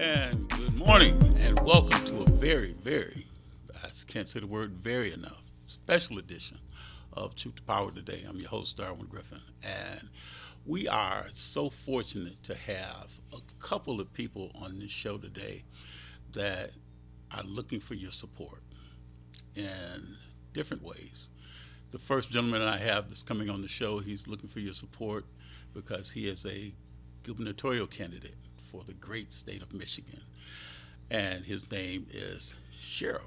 And good morning, and welcome to a I can't say the word very enough, special edition of Truth to Power today. I'm your host, Darwin Griffin, and we are so fortunate to have a couple of people on this show today that are looking for your support in different ways. The first gentleman I have that's coming on the show, he's looking for your support because he is a gubernatorial candidate for the great state of Michigan. And his name is Sheriff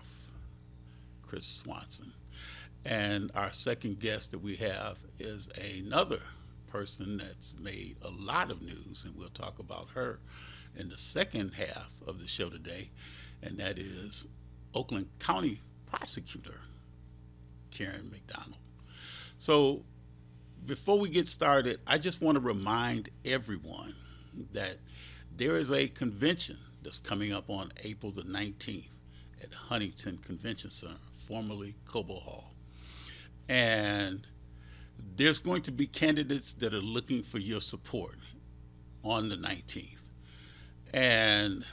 Chris Swanson. And our second guest that we have is another person that's made a lot of news, and we'll talk about her in the second half of the show today, and that is Oakland County Prosecutor Karen McDonald. So before we get started, I just want to remind everyone that there is a convention that's coming up on April the 19th at Huntington Convention Center, formerly Cobo Hall. And there's going to be candidates that are looking for your support on the 19th. And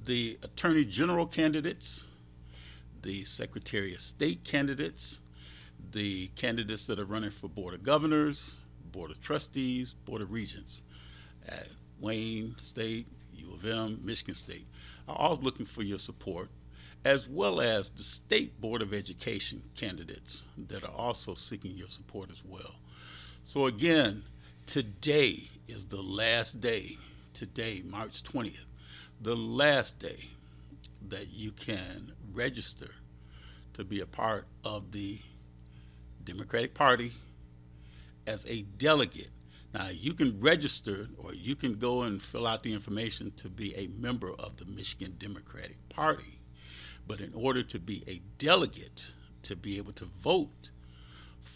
the Attorney General candidates, the Secretary of State candidates, the candidates that are running for Board of Governors, Board of Trustees, Board of Regents at Wayne State, U of M, Michigan State, are all looking for your support, as well as the State Board of Education candidates that are also seeking your support as well. So again, today is the last day, today, March 20th, the last day that you can register to be a part of the Democratic Party as a delegate. Now, you can register or you can go and fill out the information to be a member of the Michigan Democratic Party. But in order to be a delegate, to be able to vote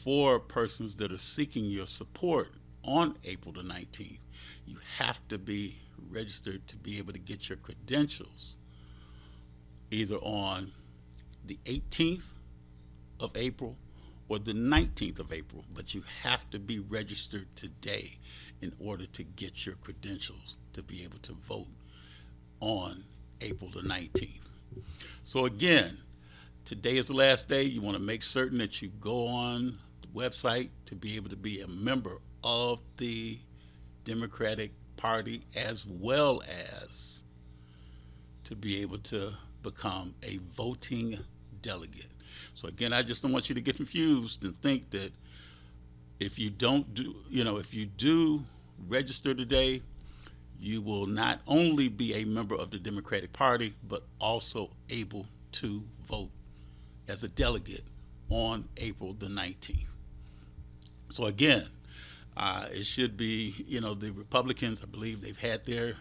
for persons that are seeking your support on April the 19th, you have to be registered to be able to get your credentials either on the 18th of April or the 19th of April, but you have to be registered today in order to get your credentials to be able to vote on April the 19th. So again, today is the last day. You want to make certain that you go on the website to be able to be a member of the Democratic Party, as well as to be able to become a voting delegate. So again, I just don't want you to get confused and think that if you do register today, you will not only be a member of the Democratic Party, but also able to vote as a delegate on April the 19th. So again, it should be, the Republicans, I believe they've had their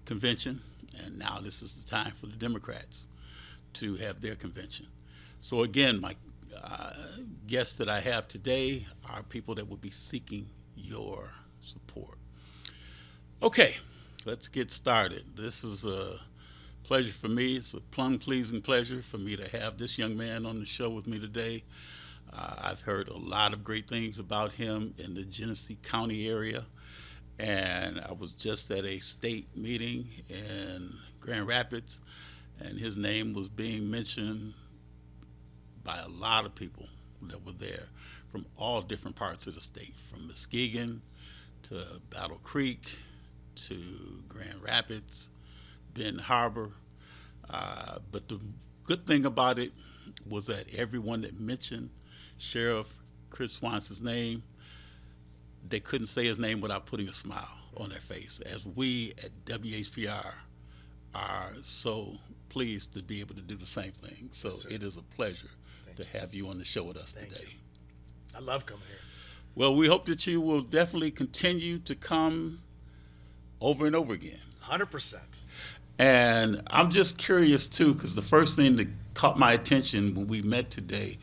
convention, and now this is the time for the Democrats to have their convention. So again, my guests that I have today are people that will be seeking your support. Okay, let's get started. This is a pleasure for me. It's a plum-pleasing pleasure for me to have this young man on the show with me today. I've heard a lot of great things about him in the Genesee County area, and I was just at a state meeting in Grand Rapids, and his name was being mentioned by a lot of people that were there from all different parts of the state, from Muskegon to Battle Creek to Grand Rapids, Benton Harbor. But the good thing about it was that everyone that mentioned Sheriff Chris Swanson's name, they couldn't say his name without putting a smile on their face, as we at WHPR are so pleased to be able to do the same thing. So yes, it is a pleasure to have you on the show with us today. I love coming here. Well, we hope that you will definitely continue to come over and over again. 100%. And I'm just curious, too, because the first thing that caught my attention when we met today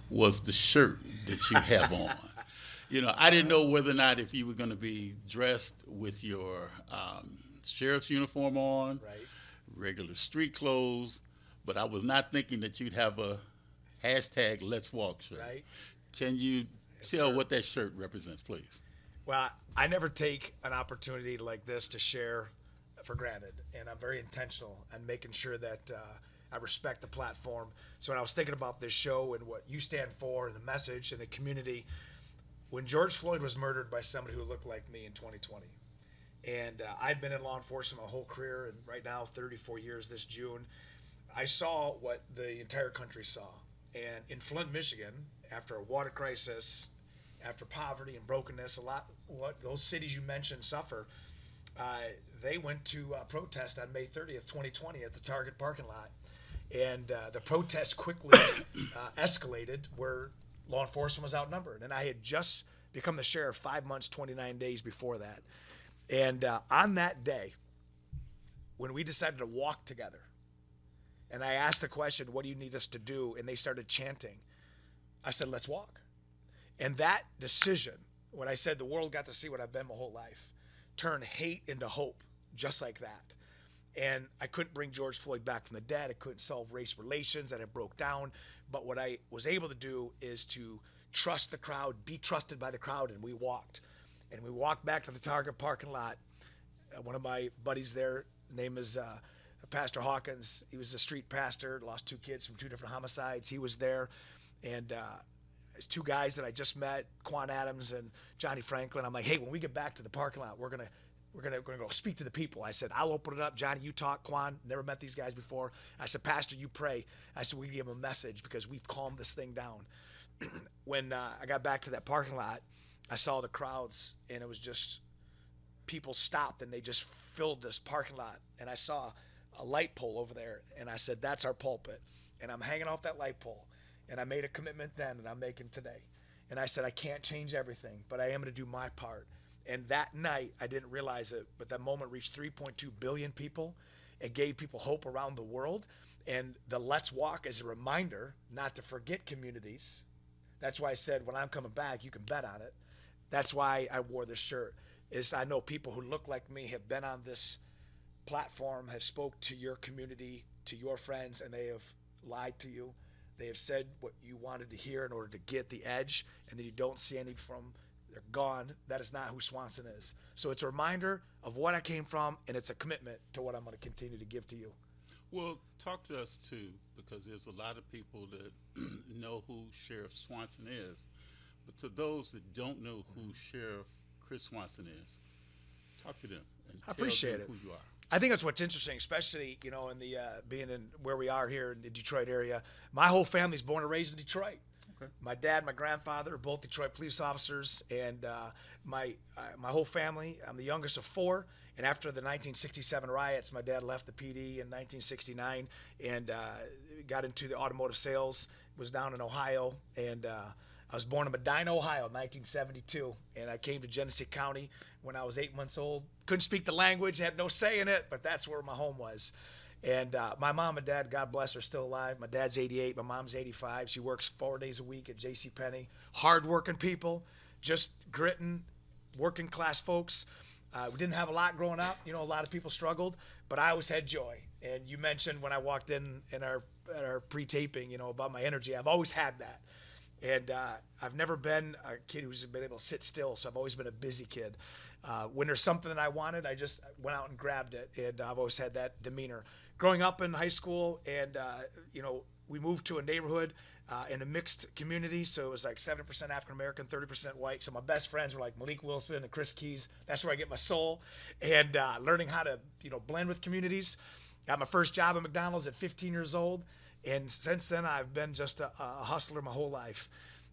was the shirt that you have on. I didn't know whether or not if you were going to be dressed with your sheriff's uniform on, right, regular street clothes, but I was not thinking that you'd have a hashtag Let's Walk shirt. Right. Can you tell what that shirt represents, please? Well, I never take an opportunity like this to share for granted, and I'm very intentional on making sure that I respect the platform. So when I was thinking about this show and what you stand for and the message and the community, when George Floyd was murdered by somebody who looked like me in 2020, and I'd been in law enforcement my whole career, and right now 34 years this June, I saw what the entire country saw. And in Flint, Michigan, after a water crisis, after poverty and brokenness, a lot what those cities you mentioned suffer, they went to protest on May 30th, 2020 at the Target parking lot. And the protest quickly escalated where law enforcement was outnumbered. And I had just become the sheriff 5 months, 29 days before that. And on that day, when we decided to walk together, and I asked the question, what do you need us to do? And they started chanting. I said, let's walk. And that decision, when I said the world got to see what I've been my whole life, turned hate into hope, just like that. And I couldn't bring George Floyd back from the dead. I couldn't solve race relations that had broke down. But what I was able to do is to trust the crowd, be trusted by the crowd, and we walked. And we walked back to the Target parking lot. One of my buddies there, name is Pastor Hawkins. He was a street pastor, lost 2 kids from 2 different homicides. He was there. And there's 2 guys that I just met, Quan Adams and Johnny Franklin. I'm like, hey, when we get back to the parking lot, we're gonna go speak to the people. I said, I'll open it up. Johnny, you talk. Quan, never met these guys before. I said, Pastor, you pray. I said, we give them a message because we've calmed this thing down. When I got back to that parking lot, I saw the crowds, and it was just people stopped, and they just filled this parking lot. And I saw a light pole over there, and I said, that's our pulpit. And I'm hanging off that light pole. And I made a commitment then, and I'm making today. And I said, I can't change everything, but I am going to do my part. And that night, I didn't realize it, but that moment reached 3.2 billion people. It gave people hope around the world. And the Let's Walk is a reminder not to forget communities. That's why I said, when I'm coming back, you can bet on it. That's why I wore this shirt, is I know people who look like me have been on this platform, have spoke to your community, to your friends, and they have lied to you. They have said what you wanted to hear in order to get the edge, and then you don't see any from, they're gone. That is not who Swanson is. So it's a reminder of what I came from, and it's a commitment to what I'm going to continue to give to you. Well, talk to us too, because there's a lot of people that know who Sheriff Swanson is. But to those that don't know who Sheriff Chris Swanson is, talk to them and I appreciate tell them it. who you are. I think that's what's interesting, especially, in the being in where we are here in the Detroit area. My whole family's born and raised in Detroit. Okay. My dad, my grandfather are both Detroit police officers, and my whole family. I'm the youngest of 4. And after the 1967 riots, my dad left the PD in 1969 and got into the automotive sales. Was down in Ohio, and I was born in Medina, Ohio, 1972, and I came to Genesee County when I was 8 months old. Couldn't speak the language, had no say in it, but that's where my home was. And my mom and dad, God bless, are still alive. My dad's 88, my mom's 85. She works 4 days a week at JCPenney. Hard-working people, just gritting, working-class folks. We didn't have a lot growing up. A lot of people struggled, but I always had joy. And you mentioned when I walked in our pre-taping, about my energy. I've always had that. And I've never been a kid who's been able to sit still, so I've always been a busy kid. When there's something that I wanted, I just went out and grabbed it, and I've always had that demeanor. Growing up in high school, and we moved to a neighborhood in a mixed community, so it was like 70% African American, 30% white. So my best friends were like Malik Wilson and Chris Keys. That's where I get my soul, and learning how to blend with communities. Got my first job at McDonald's at 15 years old. And since then, I've been just a hustler my whole life.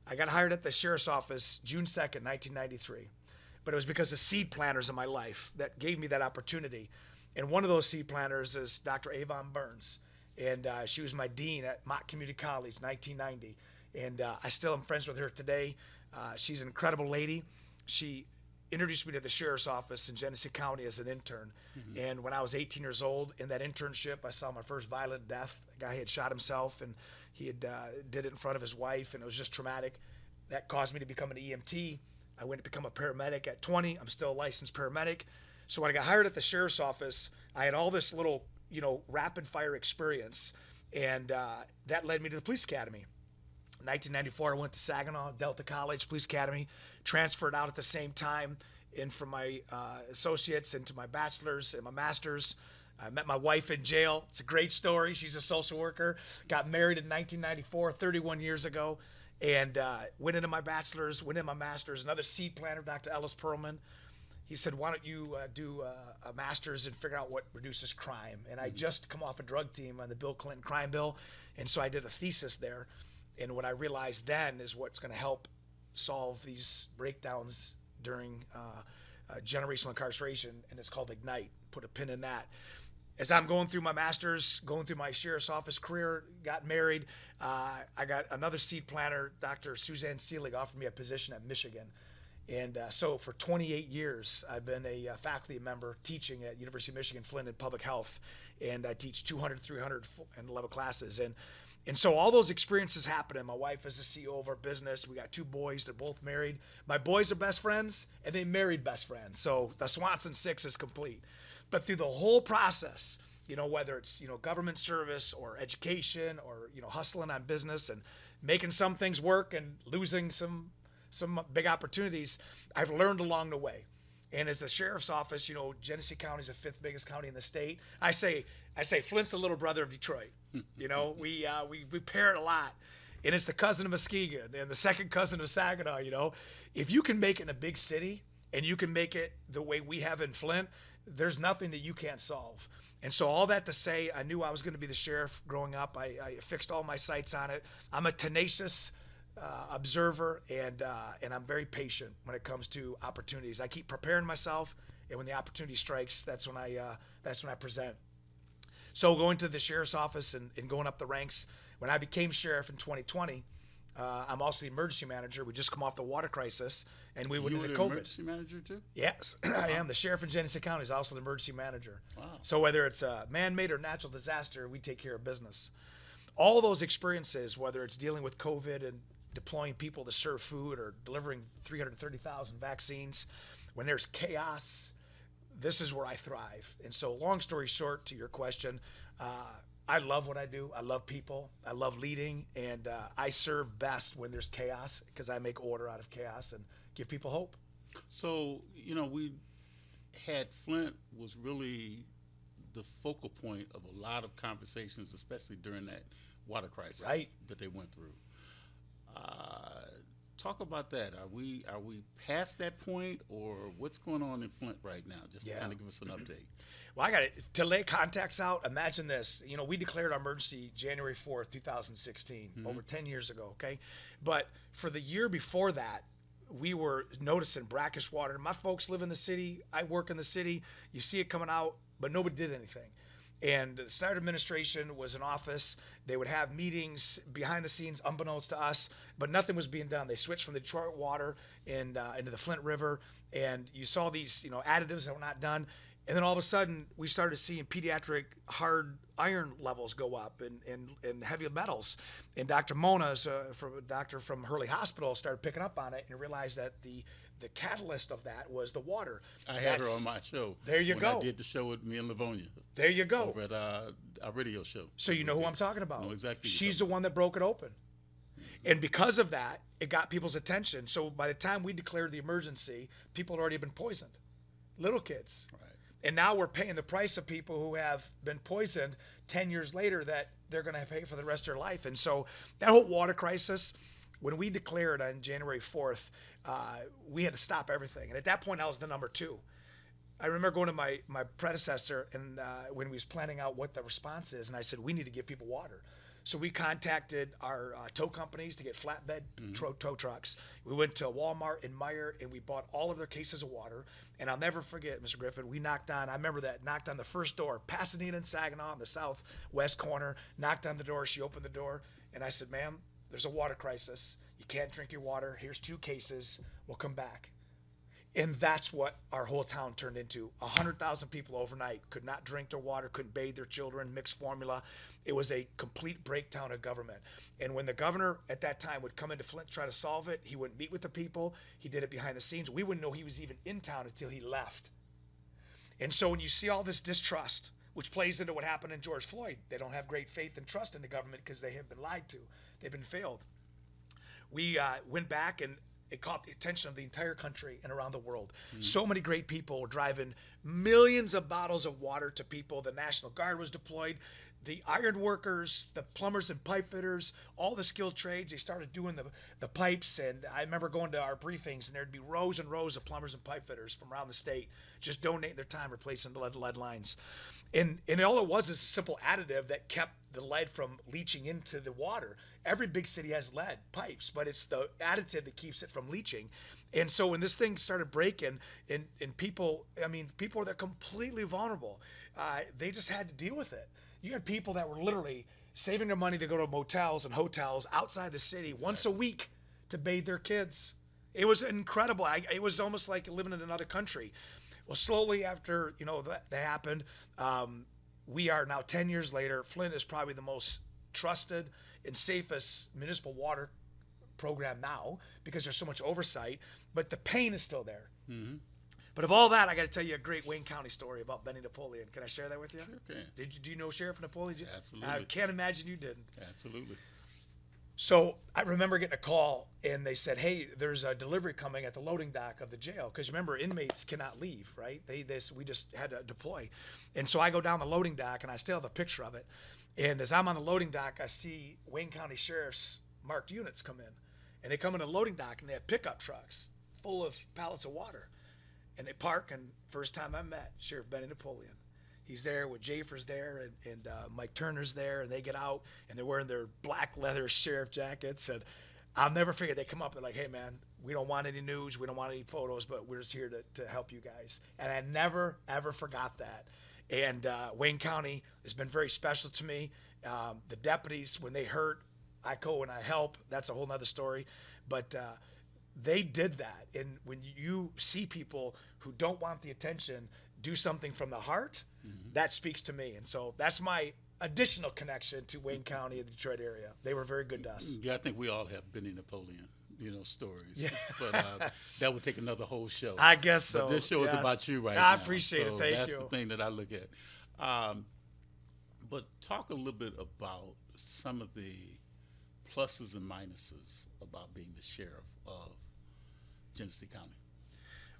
I got hired at the sheriff's office June 2nd, 1993. But it was because of seed planters in my life that gave me that opportunity. And one of those seed planters is Dr. Avon Burns. And she was my dean at Mott Community College, 1990. And I still am friends with her today. She's an incredible lady. She introduced me to the sheriff's office in Genesee County as an intern. Mm-hmm. And when I was 18 years old, in that internship, I saw my first violent death. A guy had shot himself, and he had did it in front of his wife, and it was just traumatic. That caused me to become an EMT. I went to become a paramedic at 20. I'm still a licensed paramedic. So when I got hired at the sheriff's office, I had all this little, rapid fire experience, and that led me to the police academy. In 1994, I went to Saginaw, Delta College Police Academy, transferred out at the same time, and from my associates into my bachelor's and my master's. I met my wife in jail. It's a great story. She's a social worker. Got married in 1994, 31 years ago, and went into my bachelor's, went into my master's. Another seed planter, Dr. Ellis Perlman. He said, why don't you do a master's and figure out what reduces crime? And I just come off a drug team on the Bill Clinton crime bill, and so I did a thesis there. And what I realized then is what's going to help solve these breakdowns during generational incarceration, and it's called Ignite. Put a pin in that. As I'm going through my master's, going through my sheriff's office career, got married, I got another seed planter, Dr. Suzanne Seelig, offered me a position at Michigan. And so for 28 years, I've been a faculty member teaching at University of Michigan Flint in public health. And I teach 200, 300, and level classes. And so all those experiences happening. My wife is the CEO of our business. We got 2 boys. They're both married. My boys are best friends, and they married best friends. So the Swanson 6 is complete. But through the whole process, whether it's, government service or education or, hustling on business and making some things work and losing some big opportunities, I've learned along the way. And as the sheriff's office, Genesee County is the 5th biggest county in the state. I say Flint's the little brother of Detroit. We pair it a lot. And it's the cousin of Muskegon and the second cousin of Saginaw. If you can make it in a big city and you can make it the way we have in Flint, there's nothing that you can't solve. And so all that to say, I knew I was going to be the sheriff growing up. I fixed all my sights on it. I'm a tenacious observer, and I'm very patient when it comes to opportunities. I keep preparing myself, and when the opportunity strikes, that's when I present. So going to the sheriff's office and going up the ranks, when I became sheriff in 2020, I'm also the emergency manager. We just come off the water crisis, and we went into COVID. You were the emergency manager too? Yes, I am. The sheriff in Genesee County is also the emergency manager. Wow. So whether it's a man-made or natural disaster, we take care of business. All those experiences, whether it's dealing with COVID and deploying people to serve food or delivering 330,000 vaccines, when there's chaos, this is where I thrive. And so long story short, to your question, I love what I do. I love people. I love leading. And I serve best when there's chaos because I make order out of chaos and give people hope. So, we had Flint was really the focal point of a lot of conversations, especially during that water crisis that they went through. Talk about that. Are we past that point, or what's going on in Flint right now? Just to kind of give us an update. Well, I got it. To lay context out, imagine this. We declared our emergency January 4th, 2016, over 10 years ago, okay? But for the year before that, we were noticing brackish water. My folks live in the city. I work in the city. You see it coming out, but nobody did anything. And the Snyder administration was in office. They would have meetings behind the scenes, unbeknownst to us, but nothing was being done. They switched from the Detroit water and into the Flint River, and you saw these, additives that were not done. And then all of a sudden, we started seeing pediatric hard iron levels go up and heavy metals. And Dr. Mona, a doctor from Hurley Hospital, started picking up on it and realized that the catalyst of that was the water. I had her on my show. There you go. I did the show with me and Livonia. There you go. Over at our radio show. So you know who I'm talking about. I know exactly. She's the one that broke it open. And because of that, it got people's attention. So by the time we declared the emergency, people had already been poisoned. Little kids. Right. And now we're paying the price of people who have been poisoned 10 years later that they're going to pay for the rest of their life. And so that whole water crisis, when we declared on January 4th, we had to stop everything. And at that point, I was the number 2. I remember going to my predecessor and when we was planning out what the response is, and I said, we need to give people water. So we contacted our tow companies to get flatbed tow trucks. We went to Walmart and Meijer, and we bought all of their cases of water. And I'll never forget, Mr. Griffin, we knocked on the first door, Pasadena and Saginaw in the southwest corner, knocked on the door. She opened the door, and I said, ma'am, there's a water crisis. You can't drink your water. Here's 2 cases. We'll come back. And that's what our whole town turned into. 100,000 people overnight could not drink their water, couldn't bathe their children, mixed formula. It was a complete breakdown of government. And when the governor at that time would come into Flint to try to solve it, he wouldn't meet with the people. He did it behind the scenes. We wouldn't know he was even in town until he left. And so when you see all this distrust, which plays into what happened in George Floyd, they don't have great faith and trust in the government because they have been lied to. They've been failed. We went back and it caught the attention of the entire country and around the world. So many great people were driving millions of bottles of water to people. The National Guard was deployed. The iron workers, the plumbers and pipe fitters, all the skilled trades, they started doing the pipes. And I remember going to our briefings, and there'd be rows and rows of plumbers and pipe fitters from around the state just donating their time replacing the lead lines. And all it was is a simple additive that kept the lead from leaching into the water. Every big city has lead pipes, but it's the additive that keeps it from leaching. And so when this thing started breaking, and people were there completely vulnerable. They just had to deal with it. You had people that were literally saving their money to go to motels and hotels outside the city once a week to bathe their kids. It was incredible. It was almost like living in another country. Well, slowly after that happened, we are now 10 years later. Flint is probably the most trusted and safest municipal water program now because there's so much oversight. But the pain is still there. Mm-hmm. But of all that, I got to tell you a great Wayne County story about Benny Napoleon. Can I share that with you? Sure can. Do you know Sheriff Napoleon? Absolutely. I can't imagine you didn't. Absolutely. So I remember getting a call, and they said, "Hey, there's a delivery coming at the loading dock of the jail." Because remember, inmates cannot leave, right? We just had to deploy. And so I go down the loading dock, and I still have a picture of it. And as I'm on the loading dock, I see Wayne County Sheriff's marked units come in. And they come in the loading dock, and they have pickup trucks full of pallets of water. And they park, and first time I met Sheriff Benny Napoleon. He's there with Jafer's there, and Mike Turner's there, and they get out, and they're wearing their black leather sheriff jackets. And I'll never forget, they come up, and they're like, "Hey, man, we don't want any news, we don't want any photos, but we're just here to help you guys." And I never, ever forgot that. And Wayne County has been very special to me. The deputies, when they hurt, I go and I help. That's a whole nother story. But they did that. And when you see people who don't want the attention do something from the heart, that speaks to me. And so that's my additional connection to Wayne County and the Detroit area. They were very good to us. Yeah, I think we all have Benny Napoleon, stories. Yeah. But that would take another whole show. I guess so. But this show is about you now. I appreciate it. Thank that's you. That's the thing that I look at. But talk a little bit about some of the pluses and minuses about being the sheriff of Genesee County.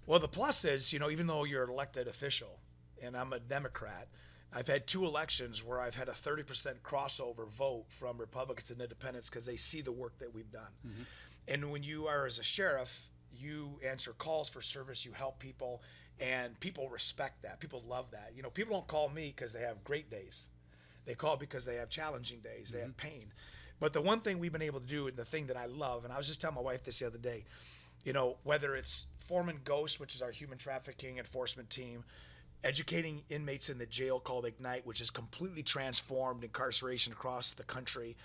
Well, the plus is, even though you're an elected official, and I'm a Democrat, I've had 2 elections where I've had a 30% crossover vote from Republicans and Independents because they see the work that we've done. Mm-hmm. And when you are as a sheriff, you answer calls for service, you help people, and people respect that. People love that. People don't call me because they have great days. They call because they have challenging days. They have pain. But the one thing we've been able to do, and the thing that I love, and I was just telling my wife this the other day, whether it's Foreman Ghost, which is our human trafficking enforcement team, educating inmates in the jail called Ignite, which has completely transformed incarceration across the country,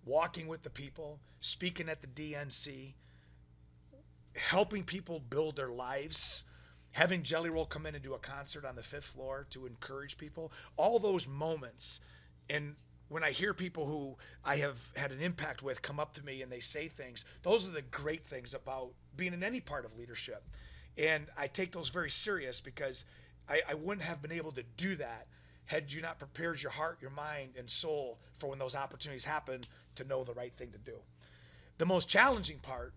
walking with the people, speaking at the DNC, helping people build their lives, having Jelly Roll come in and do a concert on the 5th floor to encourage people, all those moments. And when I hear people who I have had an impact with come up to me and they say things, those are the great things about being in any part of leadership. And I take those very serious because I wouldn't have been able to do that had you not prepared your heart, your mind, and soul for when those opportunities happen to know the right thing to do. The most challenging part,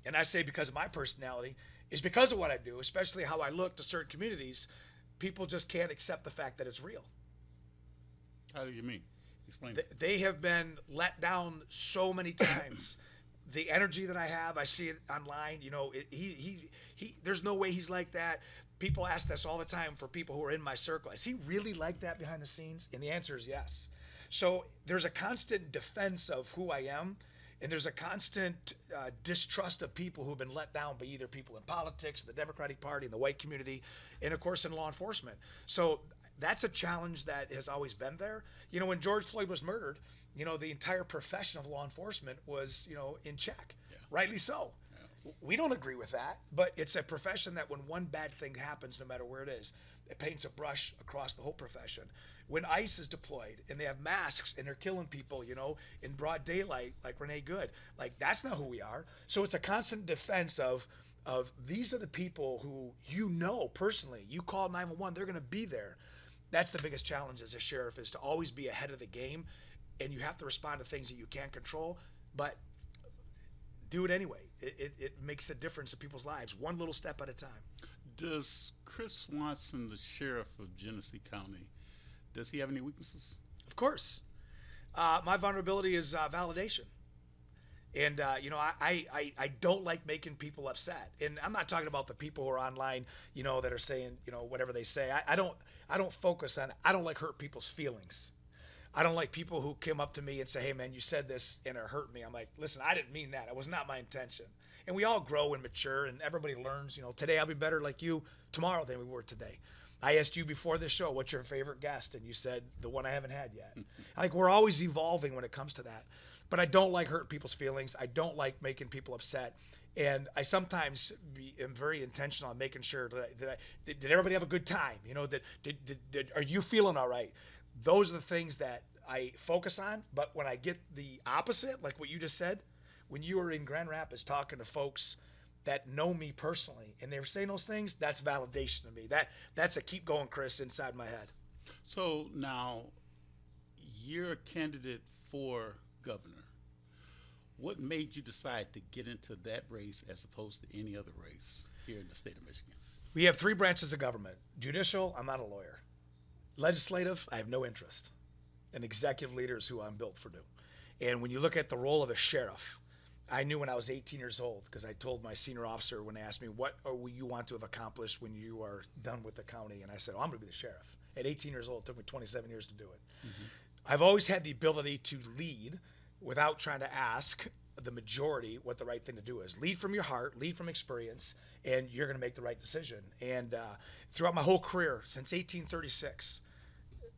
and I say because of my personality, is because of what I do, especially how I look to certain communities, people just can't accept the fact that it's real. How do you mean? Explain. They have been let down so many times. The energy that I have, I see it online. There's no way he's like that. People ask this all the time for people who are in my circle. Is he really like that behind the scenes? And the answer is yes. So there's a constant defense of who I am, and there's a constant distrust of people who've been let down by either people in politics, the Democratic Party, and the white community, and of course in law enforcement. So that's a challenge that has always been there. When George Floyd was murdered, the entire profession of law enforcement was, in check. Yeah. Rightly so. Yeah. We don't agree with that, but it's a profession that when one bad thing happens, no matter where it is, it paints a brush across the whole profession. When ICE is deployed and they have masks and they're killing people, in broad daylight, like Renee Good, like that's not who we are. So it's a constant defense of these are the people who personally, you call 911, they're going to be there. That's the biggest challenge as a sheriff, is to always be ahead of the game, and you have to respond to things that you can't control. But do it anyway. It makes a difference in people's lives, one little step at a time. Does Chris Swanson, the sheriff of Genesee County, does he have any weaknesses? Of course. My vulnerability is validation. And, I don't like making people upset. And I'm not talking about the people who are online, that are saying, whatever they say. I don't focus on, I don't like hurt people's feelings. I don't like people who come up to me and say, hey, man, you said this and it hurt me. I'm like, listen, I didn't mean that. It was not my intention. And we all grow and mature and everybody learns. Today I'll be better like you tomorrow than we were today. I asked you before this show, what's your favorite guest? And you said, the one I haven't had yet. Like, we're always evolving when it comes to that. But I don't like hurting people's feelings. I don't like making people upset. And I sometimes am very intentional on making sure did everybody have a good time? Are you feeling all right? Those are the things that I focus on. But when I get the opposite, like what you just said, when you were in Grand Rapids talking to folks that know me personally and they're saying those things, that's validation to me. That's a keep going, Chris, inside my head. So now you're a candidate for governor. What made you decide to get into that race as opposed to any other race here in the state of Michigan? We have three branches of government. Judicial, I'm not a lawyer. Legislative, I have no interest. And executive leaders, who I'm built for do. And when you look at the role of a sheriff, I knew when I was 18 years old, because I told my senior officer when they asked me, what will you want to have accomplished when you are done with the county? And I said, I'm going to be the sheriff. At 18 years old, it took me 27 years to do it. Mm-hmm. I've always had the ability to lead without trying to ask the majority what the right thing to do is. Lead from your heart, lead from experience, and you're going to make the right decision. And throughout my whole career, since 1836,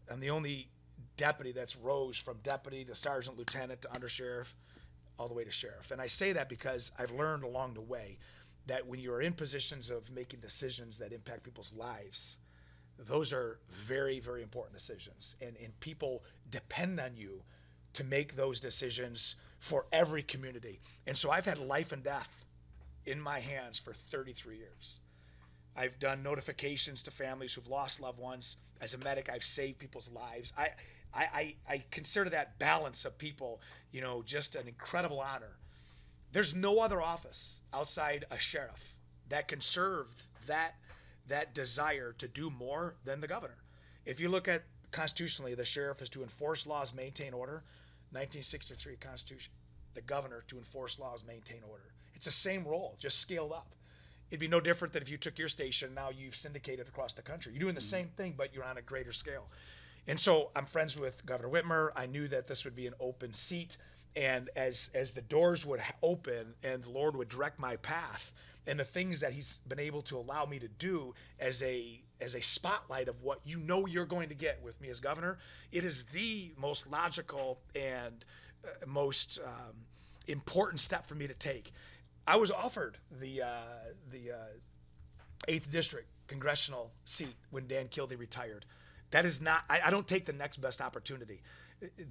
I'm the only deputy that's rose from deputy to sergeant, lieutenant to undersheriff, all the way to sheriff. And I say that because I've learned along the way that when you're in positions of making decisions that impact people's lives, those are very, very important decisions. And people depend on you to make those decisions for every community. And so I've had life and death in my hands for 33 years. I've done notifications to families who've lost loved ones. As a medic, I've saved people's lives. I consider that balance of people, just an incredible honor. There's no other office outside a sheriff that can serve that desire to do more than the governor. If you look at constitutionally, the sheriff is to enforce laws, maintain order. 1963 Constitution, the governor to enforce laws, maintain order. It's the same role, just scaled up. It'd be no different than if you took your station, now you've syndicated across the country. You're doing the same thing, but you're on a greater scale. And so I'm friends with Governor Whitmer. I knew that this would be an open seat. And as the doors would open and the Lord would direct my path and the things that he's been able to allow me to do as a spotlight of what you're going to get with me as governor, it is the most logical and most important step for me to take. I was offered the 8th District congressional seat when Dan Kildee retired. That is not, I don't take the next best opportunity.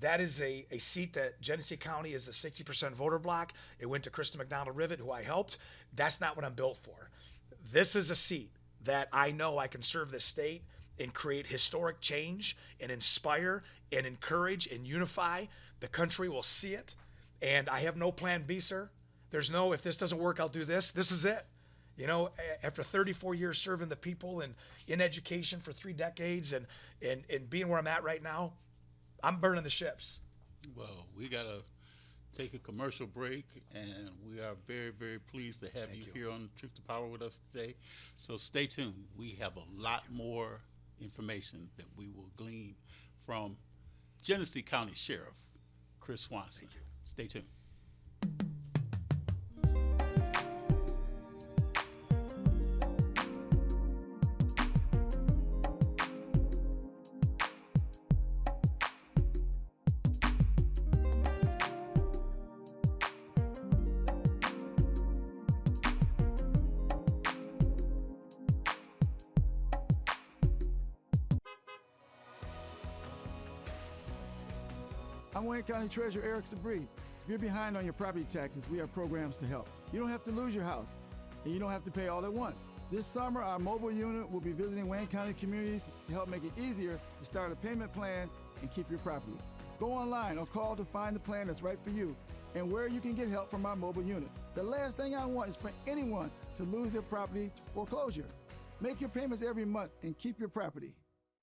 That is a seat that Genesee County is a 60% voter block. It went to Krista McDonald-Rivet, who I helped. That's not what I'm built for. This is a seat that I know I can serve this state and create historic change and inspire and encourage and unify. The country will see it. And I have no plan B, sir. There's no, if this doesn't work, I'll do this. This is it. After 34 years serving the people and in education for 3 decades and being where I'm at right now, I'm burning the ships. Well, we got to take a commercial break, and we are very, very pleased to have you here on Truth to Power with us today. So stay tuned. We have a lot more information that we will glean from Genesee County Sheriff Chris Swanson. Thank you. Stay tuned. I'm Wayne County Treasurer Eric Sabri. If you're behind on your property taxes, we have programs to help. You don't have to lose your house, and you don't have to pay all at once. This summer, our mobile unit will be visiting Wayne County communities to help make it easier to start a payment plan and keep your property. Go online or call to find the plan that's right for you and where you can get help from our mobile unit. The last thing I want is for anyone to lose their property to foreclosure. Make your payments every month and keep your property.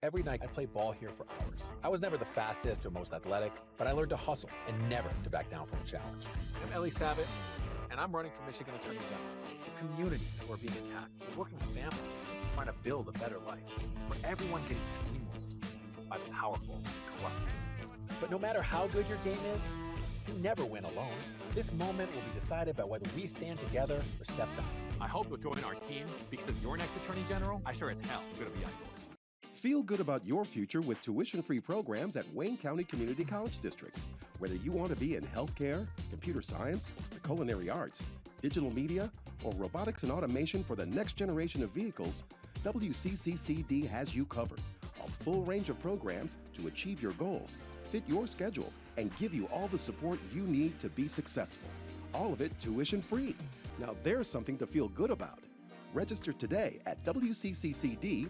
Every night, I'd play ball here for hours. I was never the fastest or most athletic, but I learned to hustle and never to back down from a challenge. I'm Ellie Savitt, and I'm running for Michigan Attorney General. For communities who are being attacked, for working families trying to build a better life, for everyone getting steamrolled by the powerful and corrupt. But no matter how good your game is, you never win alone. This moment will be decided by whether we stand together or step down. I hope you'll join our team because if you're next Attorney General, I sure as hell am going to be on yours. Feel good about your future with tuition-free programs at Wayne County Community College District. Whether you want to be in healthcare, computer science, the culinary arts, digital media, or robotics and automation for the next generation of vehicles, WCCCD has you covered. A full range of programs to achieve your goals, fit your schedule, and give you all the support you need to be successful. All of it tuition-free. Now there's something to feel good about. Register today at wcccd.edu.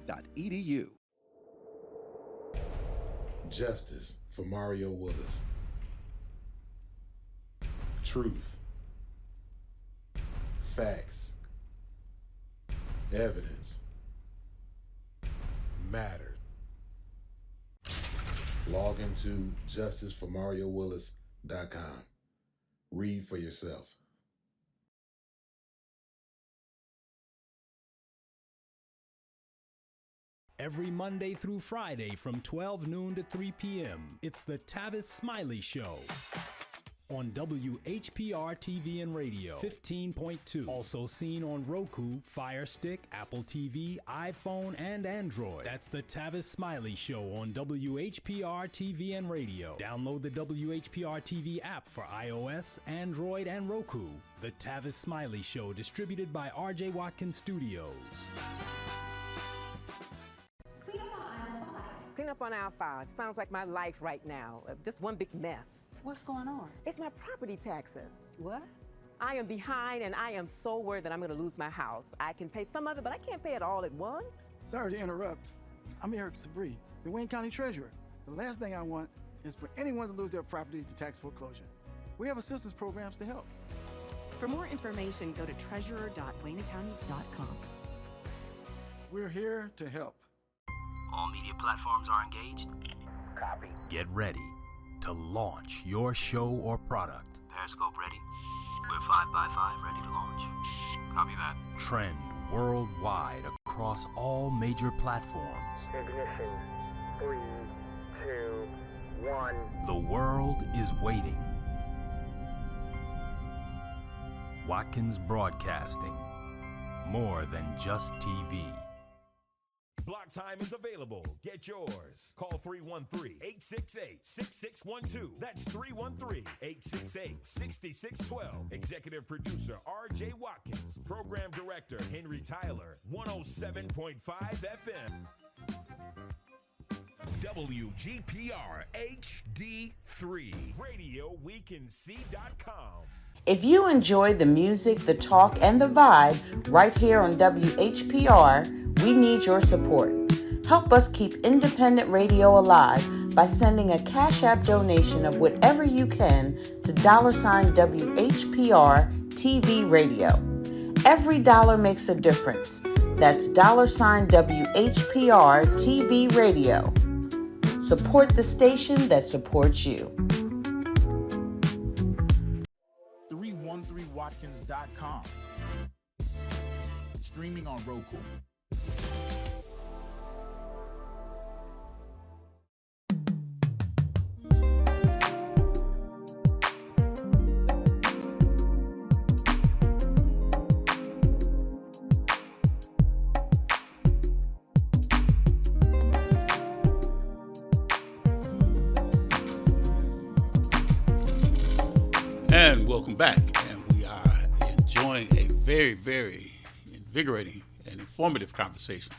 Justice for Mario Willis. Truth. Facts. Evidence. Matter. Log into justiceformariowillis.com. Read for yourself. Every Monday through Friday from 12 noon to 3 p.m., it's the Tavis Smiley Show on WHPR TV and Radio 15.2. Also seen on Roku, Fire Stick, Apple TV, iPhone, and Android. That's the Tavis Smiley Show on WHPR TV and Radio. Download the WHPR TV app for iOS, Android, and Roku. The Tavis Smiley Show, distributed by R.J. Watkins Studios. Clean up on aisle 5. Sounds like my life right now. Just one big mess. What's going on? It's my property taxes. What? I am behind and I am so worried that I'm going to lose my house. I can pay some of it, but I can't pay it all at once. Sorry to interrupt. I'm Eric Sabri, the Wayne County Treasurer. The last thing I want is for anyone to lose their property to tax foreclosure. We have assistance programs to help. For more information, go to treasurer.waynecounty.com. We're here to help. All media platforms are engaged. Copy. Get ready to launch your show or product. Periscope ready. We're 5x5 ready to launch. Copy that. Trend worldwide across all major platforms. Ignition. 3, 2, 1. The world is waiting. Watkins Broadcasting. More than just TV. Block time is available. Get yours. Call 313-868-6612. That's 313-868-6612. Executive producer R.J. Watkins. Program director Henry Tyler. 107.5 FM. WGPR HD3. RadioWeCanSee.com. If you enjoy the music, the talk, and the vibe right here on WHPR, we need your support. Help us keep independent radio alive by sending a Cash App donation of whatever you can to $WHPR TV Radio. Every dollar makes a difference. That's $WHPR TV Radio. Support the station that supports you. 313watkins.com. Streaming on Roku. And welcome back. And we are enjoying a very, very invigorating and informative conversation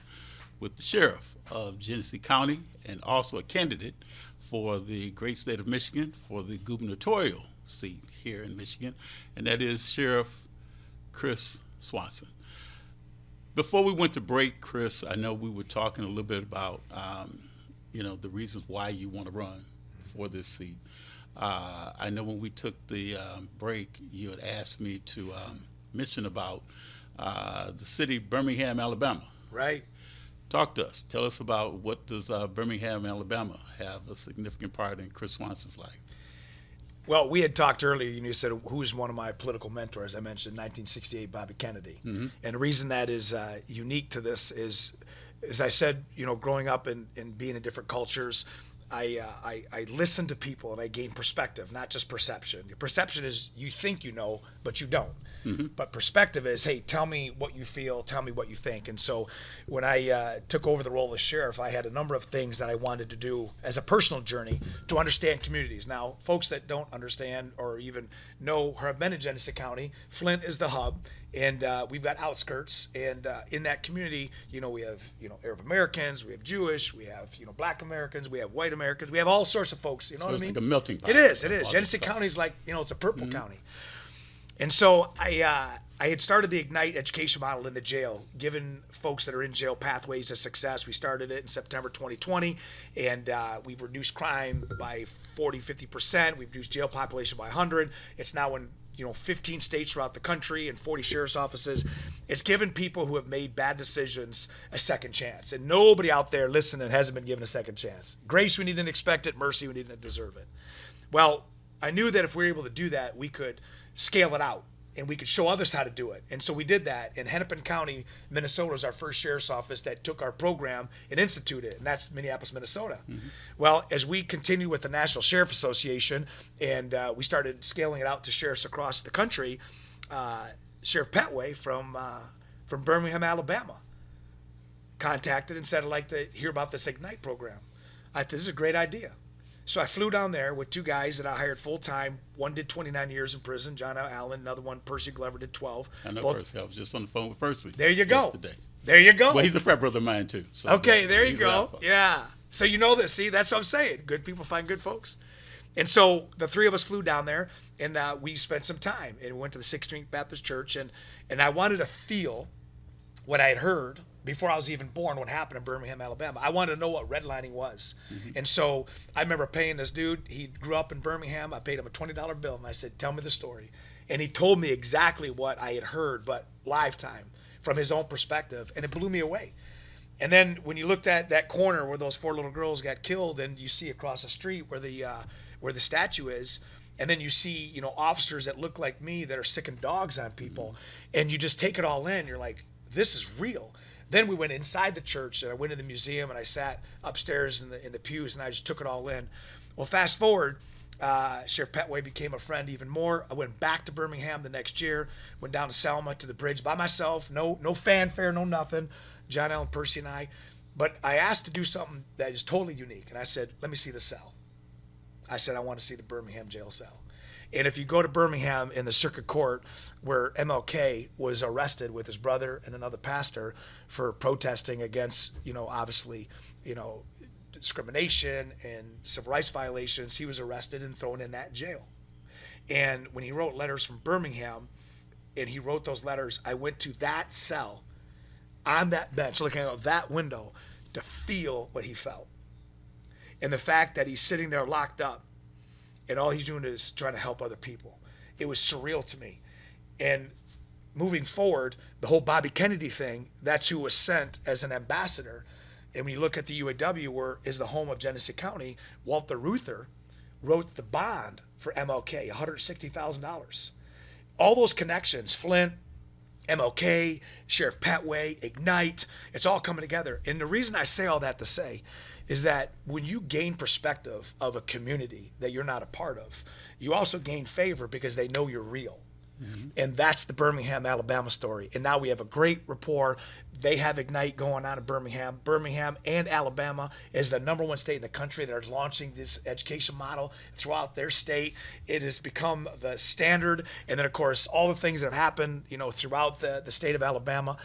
with the sheriff of Genesee County and also a candidate for the great state of Michigan for the gubernatorial seat here in Michigan, and that is Sheriff Chris Swanson. Before we went to break, Chris, I know we were talking a little bit about, the reasons why you want to run for this seat. I know when we took the break, you had asked me to mention about the city, Birmingham, Alabama. Right. Talk to us. Tell us about what does Birmingham, Alabama have a significant part in Chris Swanson's life? Well, we had talked earlier, and you said, who's one of my political mentors? I mentioned 1968 Bobby Kennedy. Mm-hmm. And the reason that is unique to this is, as I said, growing up and being in different cultures, I listen to people and I gain perspective, not just perception. Your perception is you think you know, but you don't. Mm-hmm. But perspective is, hey, tell me what you feel, tell me what you think. And so when I took over the role of sheriff, I had a number of things that I wanted to do as a personal journey to understand communities. Now, folks that don't understand or even know or have been in Genesee County, Flint is the hub. And we've got outskirts, and in that community, we have Arab Americans, we have Jewish, we have Black Americans, we have white Americans, we have all sorts of folks. You know what I mean? It's like a melting pot. It is. Genesee County is like it's a purple county, and so I had started the Ignite education model in the jail, giving folks that are in jail pathways to success. We started it in September 2020, and we've reduced crime by 40-50%. We've reduced jail population by 100. It's now in 15 states throughout the country and 40 sheriff's offices. It's given people who have made bad decisions a second chance. And nobody out there listening hasn't been given a second chance. Grace, we didn't expect it. Mercy, we didn't deserve it. Well, I knew that if we were able to do that, we could scale it out and we could show others how to do it. And so we did that. And Hennepin County, Minnesota is our first sheriff's office that took our program and instituted it. And that's Minneapolis, Minnesota. Mm-hmm. Well, as we continued with the National Sheriff Association and we started scaling it out to sheriffs across the country, Sheriff Petway from Birmingham, Alabama, contacted and said, I'd like to hear about this Ignite program. I thought, this is a great idea. So I flew down there with two guys that I hired full-time. One did 29 years in prison, John Allen. Another one, Percy Glover, did 12. I know Percy. I was just on the phone with Percy. There you go. Yesterday. There you go. Well, he's a frat brother of mine, too. So okay, there you go. Yeah. So you know this. See, that's what I'm saying. Good people find good folks. And so the three of us flew down there, and we spent some time. And we went to the 6th Street Baptist Church, and I wanted to feel what I had heard before I was even born, what happened in Birmingham, Alabama. I wanted to know what redlining was. Mm-hmm. And so I remember paying this dude. He grew up in Birmingham. I paid him a $20 bill, and I said, tell me the story. And he told me exactly what I had heard, but lifetime, from his own perspective, and it blew me away. And then when you looked at that corner where those 4 little girls got killed, and you see across the street where the statue is, and then you see, officers that look like me that are sicking dogs on people, and you just take it all in. You're like, this is real. Then we went inside the church, and I went to the museum, and I sat upstairs in the pews, and I just took it all in. Well, fast forward, Sheriff Petway became a friend even more. I went back to Birmingham the next year, went down to Selma to the bridge by myself, no fanfare, no nothing, John Allen, Percy, and I. But I asked to do something that is totally unique, and I said, let me see the cell. I said, I want to see the Birmingham jail cell. And if you go to Birmingham in the circuit court where MLK was arrested with his brother and another pastor for protesting against, obviously, discrimination and civil rights violations, he was arrested and thrown in that jail. And when he wrote letters from Birmingham, and he wrote those letters, I went to that cell on that bench, looking out that window to feel what he felt. And the fact that he's sitting there locked up, and all he's doing is trying to help other people. It was surreal to me. And moving forward, the whole Bobby Kennedy thing, that's who was sent as an ambassador. And when you look at the UAW, where is the home of Genesee County, Walter Reuther wrote the bond for MLK, $160,000. All those connections, Flint, MLK, Sheriff Petway, Ignite, it's all coming together. And the reason I say all that to say is that when you gain perspective of a community that you're not a part of, you also gain favor because they know you're real. Mm-hmm. And that's the Birmingham, Alabama story. And now we have a great rapport. They have Ignite going on in Birmingham. Birmingham and Alabama is the #1 state in the country that are launching this education model throughout their state. It has become the standard. And then, of course, all the things that have happened, throughout the state of Alabama.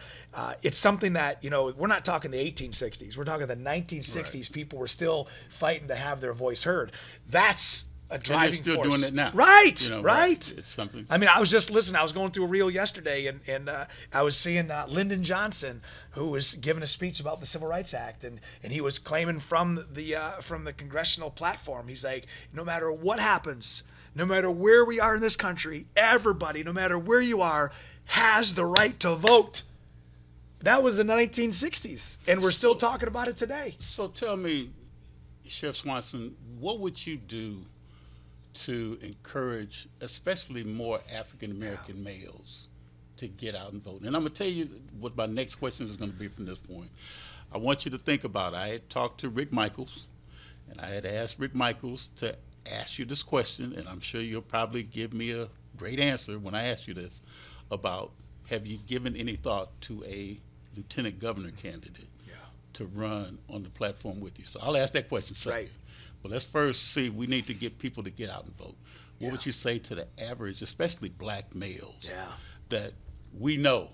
It's something that, we're not talking the 1860s. We're talking the 1960s. Right. People were still fighting to have their voice heard. That's a driving and they're still force. doing it now. Right, You know, right. It's something. I mean, I was just listening. I was going through a reel yesterday, and I was seeing Lyndon Johnson, who was giving a speech about the Civil Rights Act, and he was claiming from the congressional platform, he's like, no matter what happens, no matter where we are in this country, everybody, no matter where you are, has the right to vote. That was in the 1960s, and we're still talking about it today. So tell me, Sheriff Swanson, what would you do to encourage, especially more African American males, to get out and vote? And I'm going to tell you what my next question is going to be from this point. I want you to think about it. I had talked to Rick Michaels, and I had asked Rick Michaels to ask you this question, and I'm sure you'll probably give me a great answer when I ask you this, about have you given any thought to a lieutenant governor candidate to run on the platform with you? So I'll ask that question second. Right. But let's first see, we need to get people to get out and vote. What would you say to the average, especially black males, that we know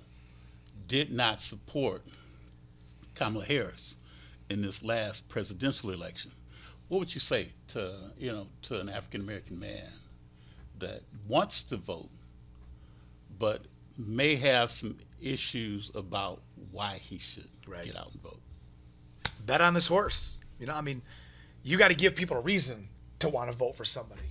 did not support Kamala Harris in this last presidential election? What would you say to an African American man that wants to vote but may have some issues about why he should get out and vote? Bet on this horse. You got to give people a reason to want to vote for somebody.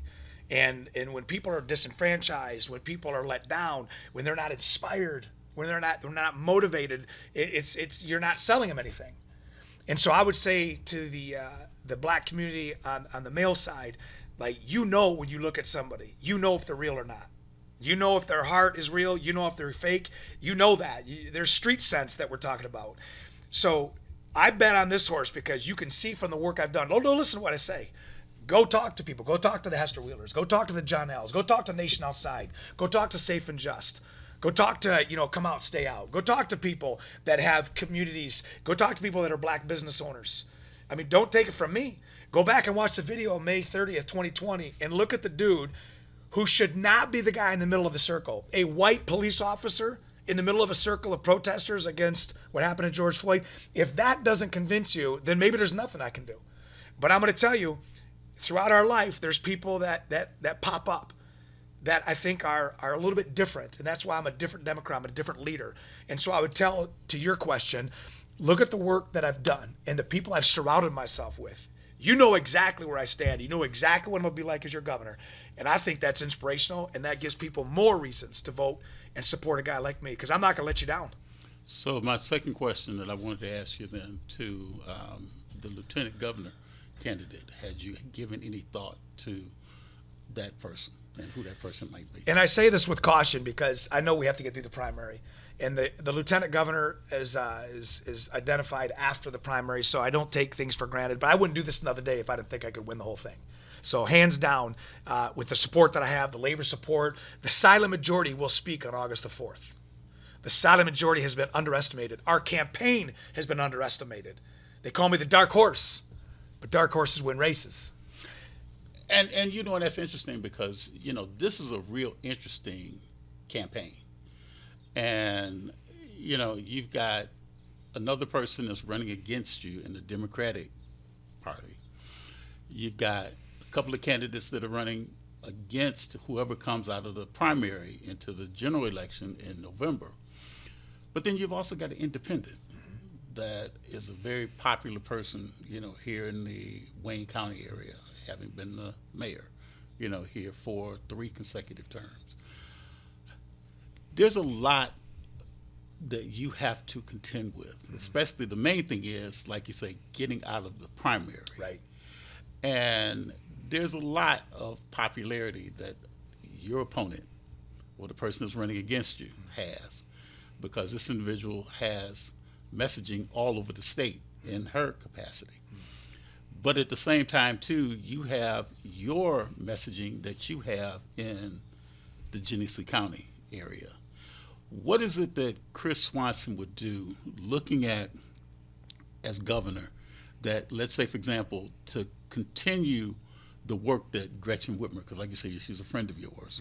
And when people are disenfranchised, when people are let down, when they're not inspired, when they're not motivated, it's you're not selling them anything. And so I would say to the black community on the male side, like, when you look at somebody, if they're real or not. You know if their heart is real. You know if they're fake. You know that. There's street sense that we're talking about. So I bet on this horse because you can see from the work I've done. Don't listen to what I say. Go talk to people. Go talk to the Hester Wheelers. Go talk to the John L's. Go talk to Nation Outside. Go talk to Safe and Just. Go talk to, Come Out, Stay Out. Go talk to people that have communities. Go talk to people that are black business owners. I mean, don't take it from me. Go back and watch the video of May 30th, 2020, and look at the dude who should not be the guy in the middle of the circle. A white police officer in the middle of a circle of protesters against what happened to George Floyd. If that doesn't convince you, then maybe there's nothing I can do. But I'm going to tell you, throughout our life, there's people that pop up that I think are a little bit different. And that's why I'm a different Democrat. I'm a different leader. And so I would tell, to your question, look at the work that I've done and the people I've surrounded myself with. You know exactly where I stand. You know exactly what I'm going to be like as your governor. And I think that's inspirational, and that gives people more reasons to vote and support a guy like me, because I'm not going to let you down. So my second question that I wanted to ask you then to the lieutenant governor candidate, had you given any thought to that person and who that person might be? And I say this with caution because I know we have to get through the primary. And the lieutenant governor is identified after the primary, so I don't take things for granted. But I wouldn't do this another day if I didn't think I could win the whole thing. So hands down, with the support that I have, the labor support, the silent majority will speak on August the 4th. The silent majority has been underestimated. Our campaign has been underestimated. They call me the dark horse, but dark horses win races. And that's interesting because, this is a real interesting campaign. And, you've got another person that's running against you in the Democratic Party. You've got a couple of candidates that are running against whoever comes out of the primary into the general election in November. But then you've also got an independent that is a very popular person, here in the Wayne County area, having been the mayor, here for 3 consecutive terms. There's a lot that you have to contend with, especially the main thing is, like you say, getting out of the primary. Right. And there's a lot of popularity that your opponent or the person that's running against you has, because this individual has messaging all over the state in her capacity. But at the same time, too, you have your messaging that you have in the Genesee County area. What is it that Chris Swanson would do, looking at, as governor, that, let's say, for example, to continue the work that Gretchen Whitmer, because like you say, she's a friend of yours,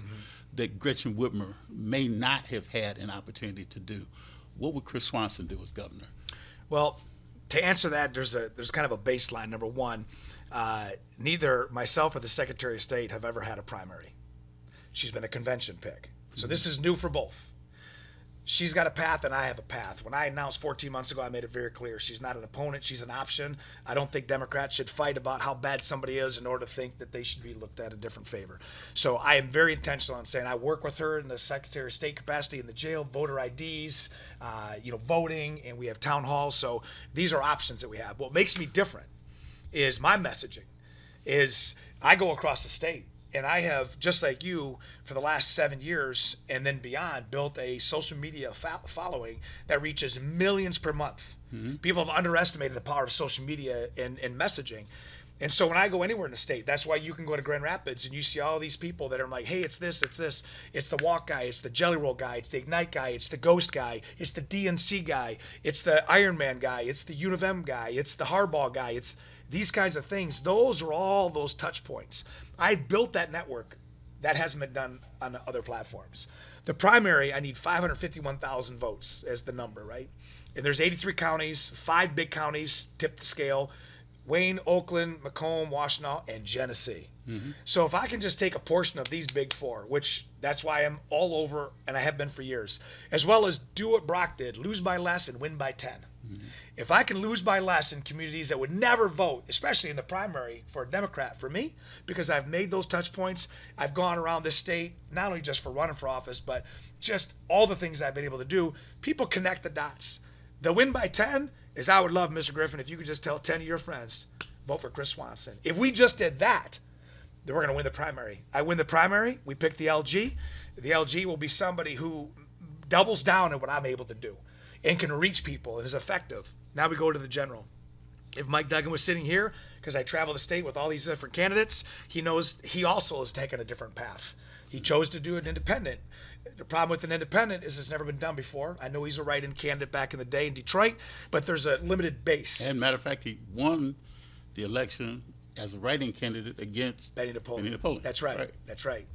that Gretchen Whitmer may not have had an opportunity to do? What would Chris Swanson do as governor? Well, to answer that, there's kind of a baseline. Number one, neither myself or the Secretary of State have ever had a primary. She's been a convention pick. So this is new for both. She's got a path and I have a path. When I announced 14 months ago, I made it very clear. She's not an opponent. She's an option. I don't think Democrats should fight about how bad somebody is in order to think that they should be looked at a different favor. So I am very intentional on saying I work with her in the Secretary of State capacity in the jail, voter IDs, voting, and we have town halls. So these are options that we have. What makes me different is my messaging is I go across the state. And I have, just like you, for the last 7 years and then beyond, built a social media following that reaches millions per month. Mm-hmm. People have underestimated the power of social media and messaging. And so when I go anywhere in the state, that's why you can go to Grand Rapids and you see all these people that are like, hey, it's this, it's the walk guy, it's the jelly roll guy, it's the Ignite guy, it's the Ghost guy, it's the DNC guy, it's the Ironman guy, it's the U of M guy, it's the Hardball guy, it's these kinds of things. Those are all those touch points. I built that network. That hasn't been done on other platforms. The primary, I need 551,000 votes as the number, right? And there's 83 counties, 5 big counties tip the scale: Wayne, Oakland, Macomb, Washtenaw, and Genesee. Mm-hmm. So if I can just take a portion of these big 4, which that's why I'm all over, and I have been for years, as well as do what Brock did, lose by less and win by 10. Mm-hmm. If I can lose by less in communities that would never vote, especially in the primary for a Democrat, for me, because I've made those touch points, I've gone around this state, not only just for running for office, but just all the things I've been able to do, people connect the dots. The win by 10 is, I would love, Mr. Griffin, if you could just tell 10 of your friends, vote for Chris Swanson. If we just did that, then we're going to win the primary. I win the primary, we pick the LG. The LG will be somebody who doubles down on what I'm able to do and can reach people and is effective. Now we go to the general. If Mike Duggan was sitting here, because I travel the state with all these different candidates, he knows he also has taken a different path. He chose to do an independent. The problem with an independent is it's never been done before. I know he's a write-in candidate back in the day in Detroit, but there's a limited base. And matter of fact, he won the election as a write-in candidate against Benny Napoleon. That's right. That's right.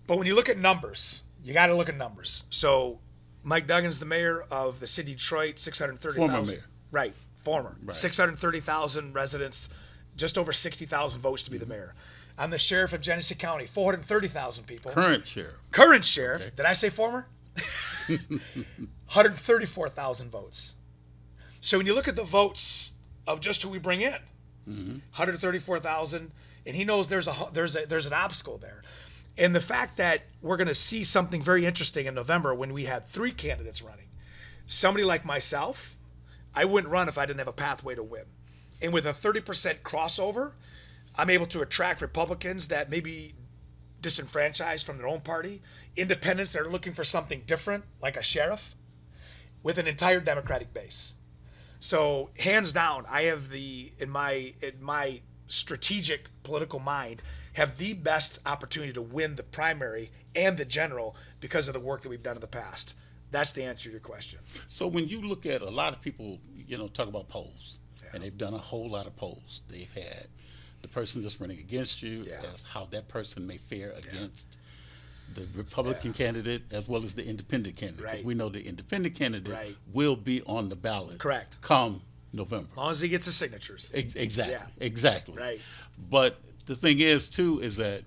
But when you look at numbers, you got to look at numbers. So Mike Duggan's the mayor of the city of Detroit, 630,000. Former mayor. Right, former. Right. 630,000 residents, just over 60,000 votes to be the mayor. I'm the sheriff of Genesee County, 430,000 people. Current sheriff. Current sheriff. Okay. Did I say former? 134,000 votes. So when you look at the votes of just who we bring in, 134,000, and he knows there's an obstacle there. And the fact that we're going to see something very interesting in November when we had 3 candidates running. Somebody like myself, I wouldn't run if I didn't have a pathway to win. And with a 30% crossover, I'm able to attract Republicans that may be disenfranchised from their own party, independents that are looking for something different, like a sheriff, with an entire Democratic base. So hands down, I have in my strategic political mind, have the best opportunity to win the primary and the general because of the work that we've done in the past. That's the answer to your question. So when you look at a lot of people, talk about polls, and they've done a whole lot of polls. They've had the person that's running against you as how that person may fare against the Republican candidate as well as the independent candidate. Because we know the independent candidate will be on the ballot. Correct. Come November. As long as he gets the signatures. Exactly. Right. But the thing is, too, is that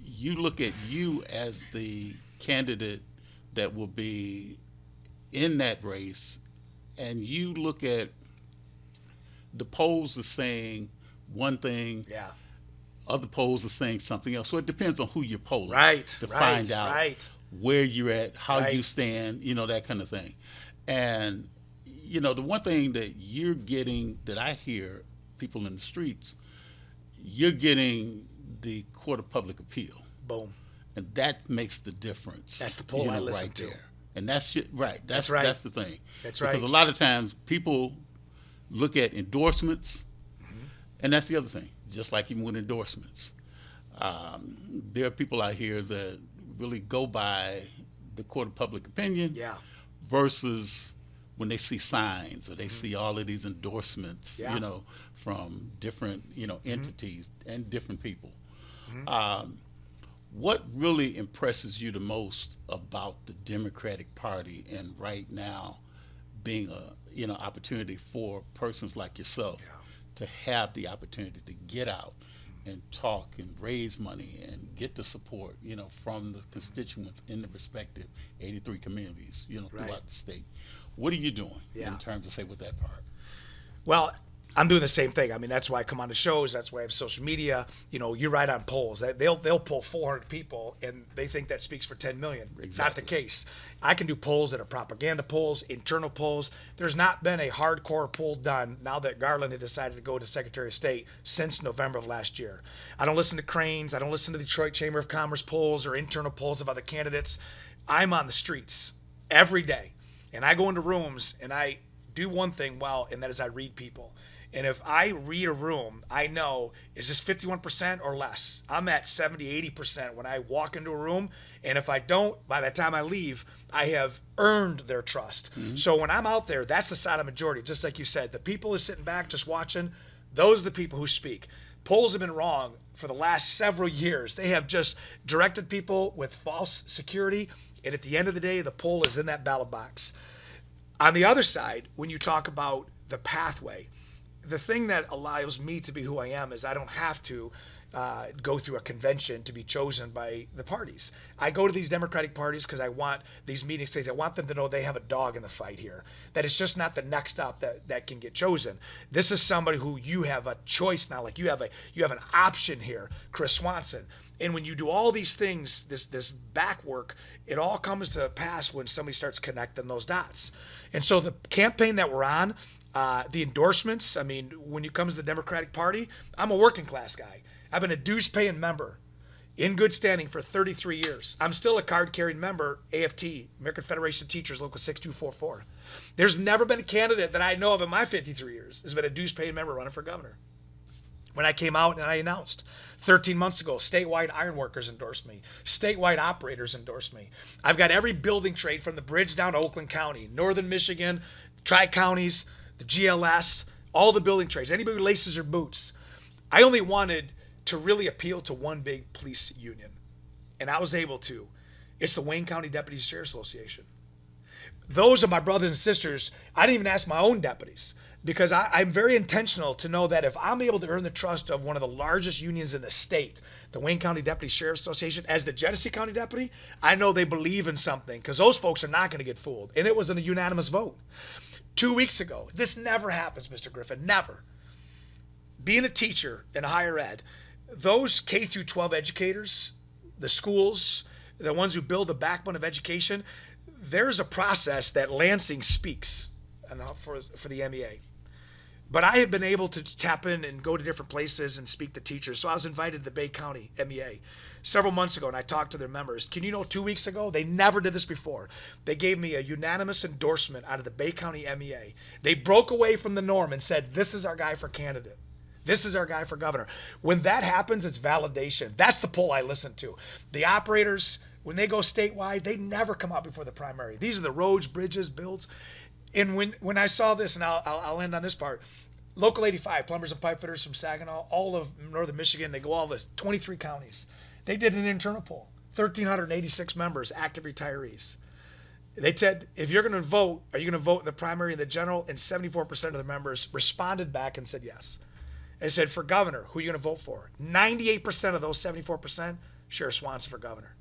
you look at you as the candidate that will be in that race, and you look at the polls are saying one thing, other polls are saying something else. So it depends on who you're polling to find out where you're at, how you stand, that kind of thing. And, the one thing that you're getting, that I hear people in the streets, you're getting the Court of Public Appeal. Boom. And that makes the difference. That's the poll I listen to. There. And that's right. That's the thing. That's right. Because a lot of times people look at endorsements, and that's the other thing. Just like even with endorsements, there are people out here that really go by the Court of Public Opinion versus when they see signs or they see all of these endorsements, from different, entities and different people. What really impresses you the most about the Democratic Party and right now being a opportunity for persons like yourself to have the opportunity to get out and talk and raise money and get the support, from the constituents in the respective 83 communities, throughout the state. What are you doing in terms of, say, with that part? Well, I'm doing the same thing. I mean, that's why I come on the shows. That's why I have social media. You're right on polls. They'll pull 400 people, and they think that speaks for 10 million. Exactly. Not the case. I can do polls that are propaganda polls, internal polls. There's not been a hardcore poll done now that Garland had decided to go to Secretary of State since November of last year. I don't listen to Crane's. I don't listen to the Detroit Chamber of Commerce polls or internal polls of other candidates. I'm on the streets every day, and I go into rooms, and I do one thing well, and that is I read people. And if I read a room, I know, is this 51% or less? I'm at 70, 80% when I walk into a room. And if I don't, by the time I leave, I have earned their trust. Mm-hmm. So when I'm out there, that's the silent majority. Just like you said, the people who are sitting back just watching, those are the people who speak. Polls have been wrong for the last several years. They have just directed people with false security. And at the end of the day, the poll is in that ballot box. On the other side, when you talk about the pathway, the thing that allows me to be who I am is I don't have to go through a convention to be chosen by the parties. I go to these Democratic parties because I want these meeting states. I want them to know they have a dog in the fight here, that it's just not the next stop that can get chosen. This is somebody who you have a choice now. Like you have an option here, Chris Swanson. And when you do all these things, this back work, it all comes to pass when somebody starts connecting those dots. And so the campaign that we're on, the endorsements, I mean, when it comes to the Democratic Party, I'm a working class guy. I've been a dues-paying member in good standing for 33 years. I'm still a card-carrying member, AFT, American Federation of Teachers, Local 6244. There's never been a candidate that I know of in my 53 years has been a dues-paying member running for governor. When I came out and I announced 13 months ago, statewide ironworkers endorsed me. Statewide operators endorsed me. I've got every building trade from the bridge down to Oakland County, Northern Michigan, Tri-Counties, the GLS, all the building trades, anybody who laces their boots. I only wanted to really appeal to one big police union, and I was able to. It's the Wayne County Deputy Sheriff's Association. Those are my brothers and sisters. I didn't even ask my own deputies because I'm very intentional to know that if I'm able to earn the trust of one of the largest unions in the state, the Wayne County Deputy Sheriff's Association, as the Genesee County Deputy, I know they believe in something because those folks are not going to get fooled. And it was a unanimous vote. 2 weeks ago, this never happens, Mr. Griffin, never. Being a teacher in higher ed, those K through 12 educators, the schools, the ones who build the backbone of education, there's a process that Lansing speaks for the MEA. But I have been able to tap in and go to different places and speak to teachers. So I was invited to the Bay County MEA several months ago, and I talked to their members. Can you know 2 weeks ago? They never did this before. They gave me a unanimous endorsement out of the Bay County MEA. They broke away from the norm and said, this is our guy for candidate. This is our guy for governor. When that happens, it's validation. That's the poll I listen to. The operators, when they go statewide, they never come out before the primary. These are the roads, bridges, builds. And when I saw this, and I'll end on this part, Local 85, plumbers and pipe fitters from Saginaw, all of northern Michigan, they go all the 23 counties. They did an internal poll, 1,386 members, active retirees. They said, if you're going to vote, are you going to vote in the primary and the general? And 74% of the members responded back and said yes. They said, for governor, who are you going to vote for? 98% of those 74%, Sheriff Swanson for governor.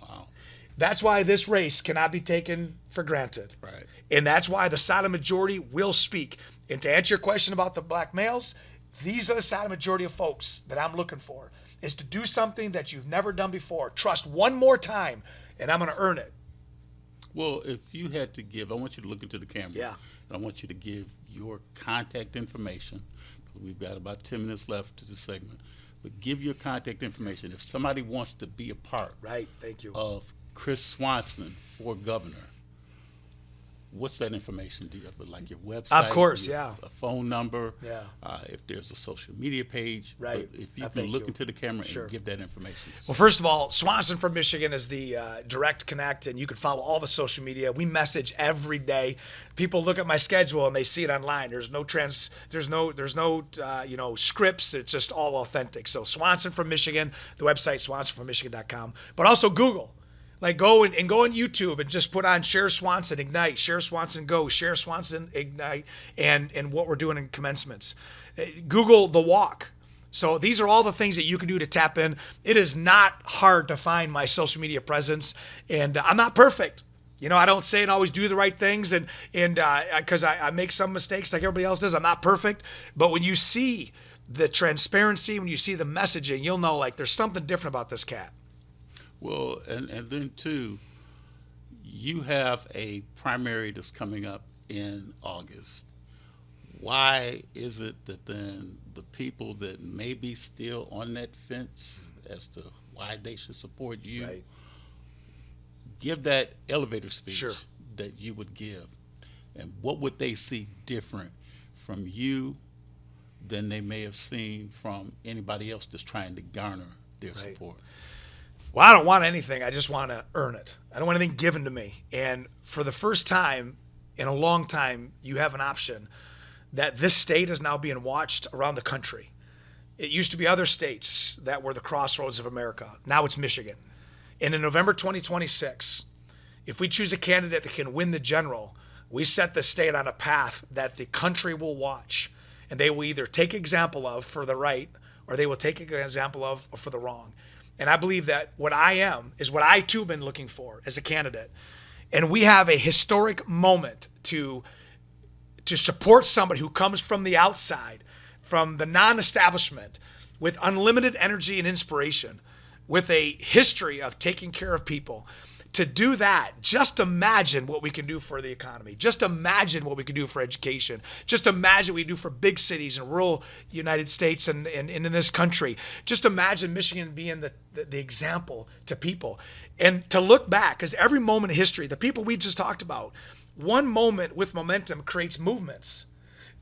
Wow. That's why this race cannot be taken for granted. Right. And that's why the silent majority will speak. And to answer your question about the black males, these are the silent majority of folks that I'm looking for, is to do something that you've never done before. Trust one more time, and I'm going to earn it. Well, if you had to give, I want you to look into the camera. Yeah. And I want you to give your contact information. We've got about 10 minutes left to the segment. But give your contact information. If somebody wants to be a part right, thank you, of Chris Swanson for governor, what's that information? Do you have like your website? Of course, yeah. A phone number? Yeah. If there's a social media page? Right. But if you can look into the camera sure. and give that information. Well, first of all, Swanson from Michigan is the direct connect, and you can follow all the social media. We message every day. People look at my schedule and they see it online. There's no scripts. It's just all authentic. So Swanson from Michigan, the website swansonfrommichigan.com, but also Google. Like go and go on YouTube and just put on Sheriff Swanson Ignite, Sheriff Swanson Go, Sheriff Swanson Ignite, and what we're doing in commencements. Google The Walk. So these are all the things that you can do to tap in. It is not hard to find my social media presence, and I'm not perfect. You know, I don't say and always do the right things, and because I make some mistakes like everybody else does. I'm not perfect, but when you see the transparency, when you see the messaging, you'll know like there's something different about this cat. Well, and then too, you have a primary that's coming up in August. Why is it that then the people that may be still on that fence as to why they should support you, right, give that elevator speech sure, that you would give, and what would they see different from you than they may have seen from anybody else that's trying to garner their right, support? Well, I don't want anything. I just want to earn it. I don't want anything given to me. And for the first time in a long time, you have an option that this state is now being watched around the country. It used to be other states that were the crossroads of America. Now it's Michigan. And in November 2026, if we choose a candidate that can win the general, we set the state on a path that the country will watch. And they will either take example of for the right, or they will take an example of for the wrong. And I believe that what I am is what I too have been looking for as a candidate. And we have a historic moment to support somebody who comes from the outside, from the non-establishment, with unlimited energy and inspiration, with a history of taking care of people. To do that, just imagine what we can do for the economy. Just imagine what we can do for education. Just imagine what we do for big cities and rural United States and in this country. Just imagine Michigan being the example to people. And to look back, because every moment of history, the people we just talked about, one moment with momentum creates movements.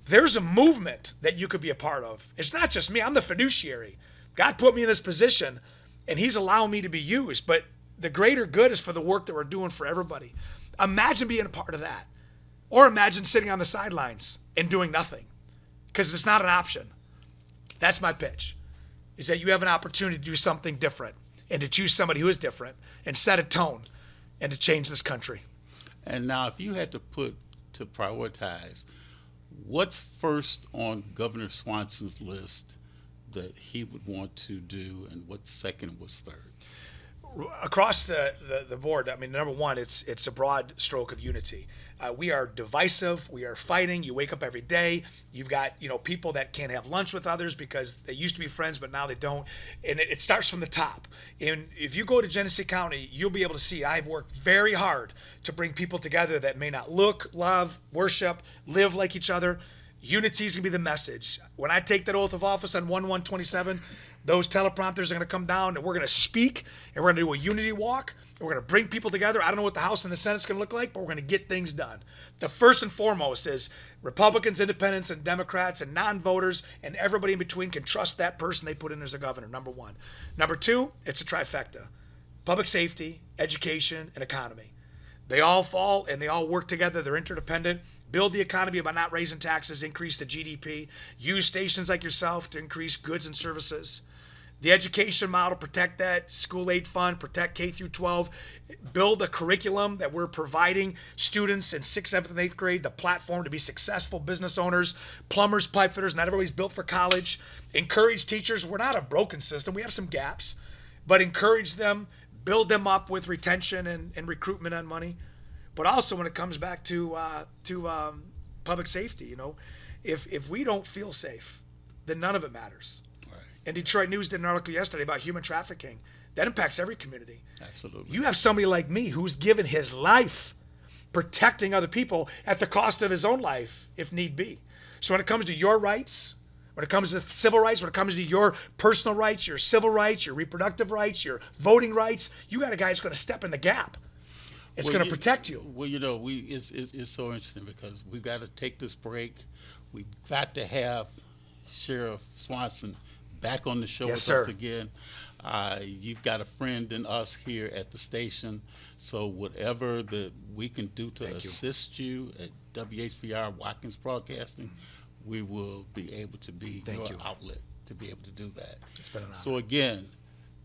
There's a movement that you could be a part of. It's not just me. I'm the fiduciary. God put me in this position, and he's allowing me to be used. But the greater good is for the work that we're doing for everybody. Imagine being a part of that. Or imagine sitting on the sidelines and doing nothing, because it's not an option. That's my pitch, is that you have an opportunity to do something different and to choose somebody who is different and set a tone and to change this country. And now if you had to prioritize, what's first on Governor Swanson's list that he would want to do, and what's second, what's third? Across the board, I mean, number one, it's a broad stroke of unity. We are divisive. We are fighting. You wake up every day. You've got people that can't have lunch with others because they used to be friends, but now they don't. And it starts from the top. And if you go to Genesee County, you'll be able to see I've worked very hard to bring people together that may not look, love, worship, live like each other. Unity is going to be the message. When I take that oath of office on 1/1/27, those teleprompters are going to come down, and we're going to speak, and we're going to do a unity walk, and we're going to bring people together. I don't know what the House and the Senate's going to look like, but we're going to get things done. The first and foremost is Republicans, Independents, and Democrats, and non-voters, and everybody in between can trust that person they put in as a governor, number one. Number two, it's a trifecta. Public safety, education, and economy. They all fall, and they all work together. They're interdependent. Build the economy by not raising taxes, increase the GDP. Use stations like yourself to increase goods and services. The education model, protect that school aid fund, protect K through 12, build a curriculum that we're providing students in 6th, 7th, and 8th grade, the platform to be successful business owners, plumbers, pipe fitters. Not everybody's built for college. Encourage teachers. We're not a broken system. We have some gaps, but encourage them, build them up with retention and recruitment on money. But also when it comes back to public safety, if we don't feel safe, then none of it matters. And Detroit News did an article yesterday about human trafficking. That impacts every community. Absolutely. You have somebody like me who's given his life protecting other people at the cost of his own life, if need be. So when it comes to your rights, when it comes to civil rights, when it comes to your personal rights, your civil rights, your reproductive rights, your voting rights, you got a guy who's going to step in the gap. It's going to protect you. Well, it's so interesting because we've got to take this break. We've got to have Sheriff Swanson back on the show with us again. You've got a friend in us here at the station, so whatever that we can do to assist you at WHPR Watkins Broadcasting, we will be able to be your outlet to be able to do that. It's been an honor. So again,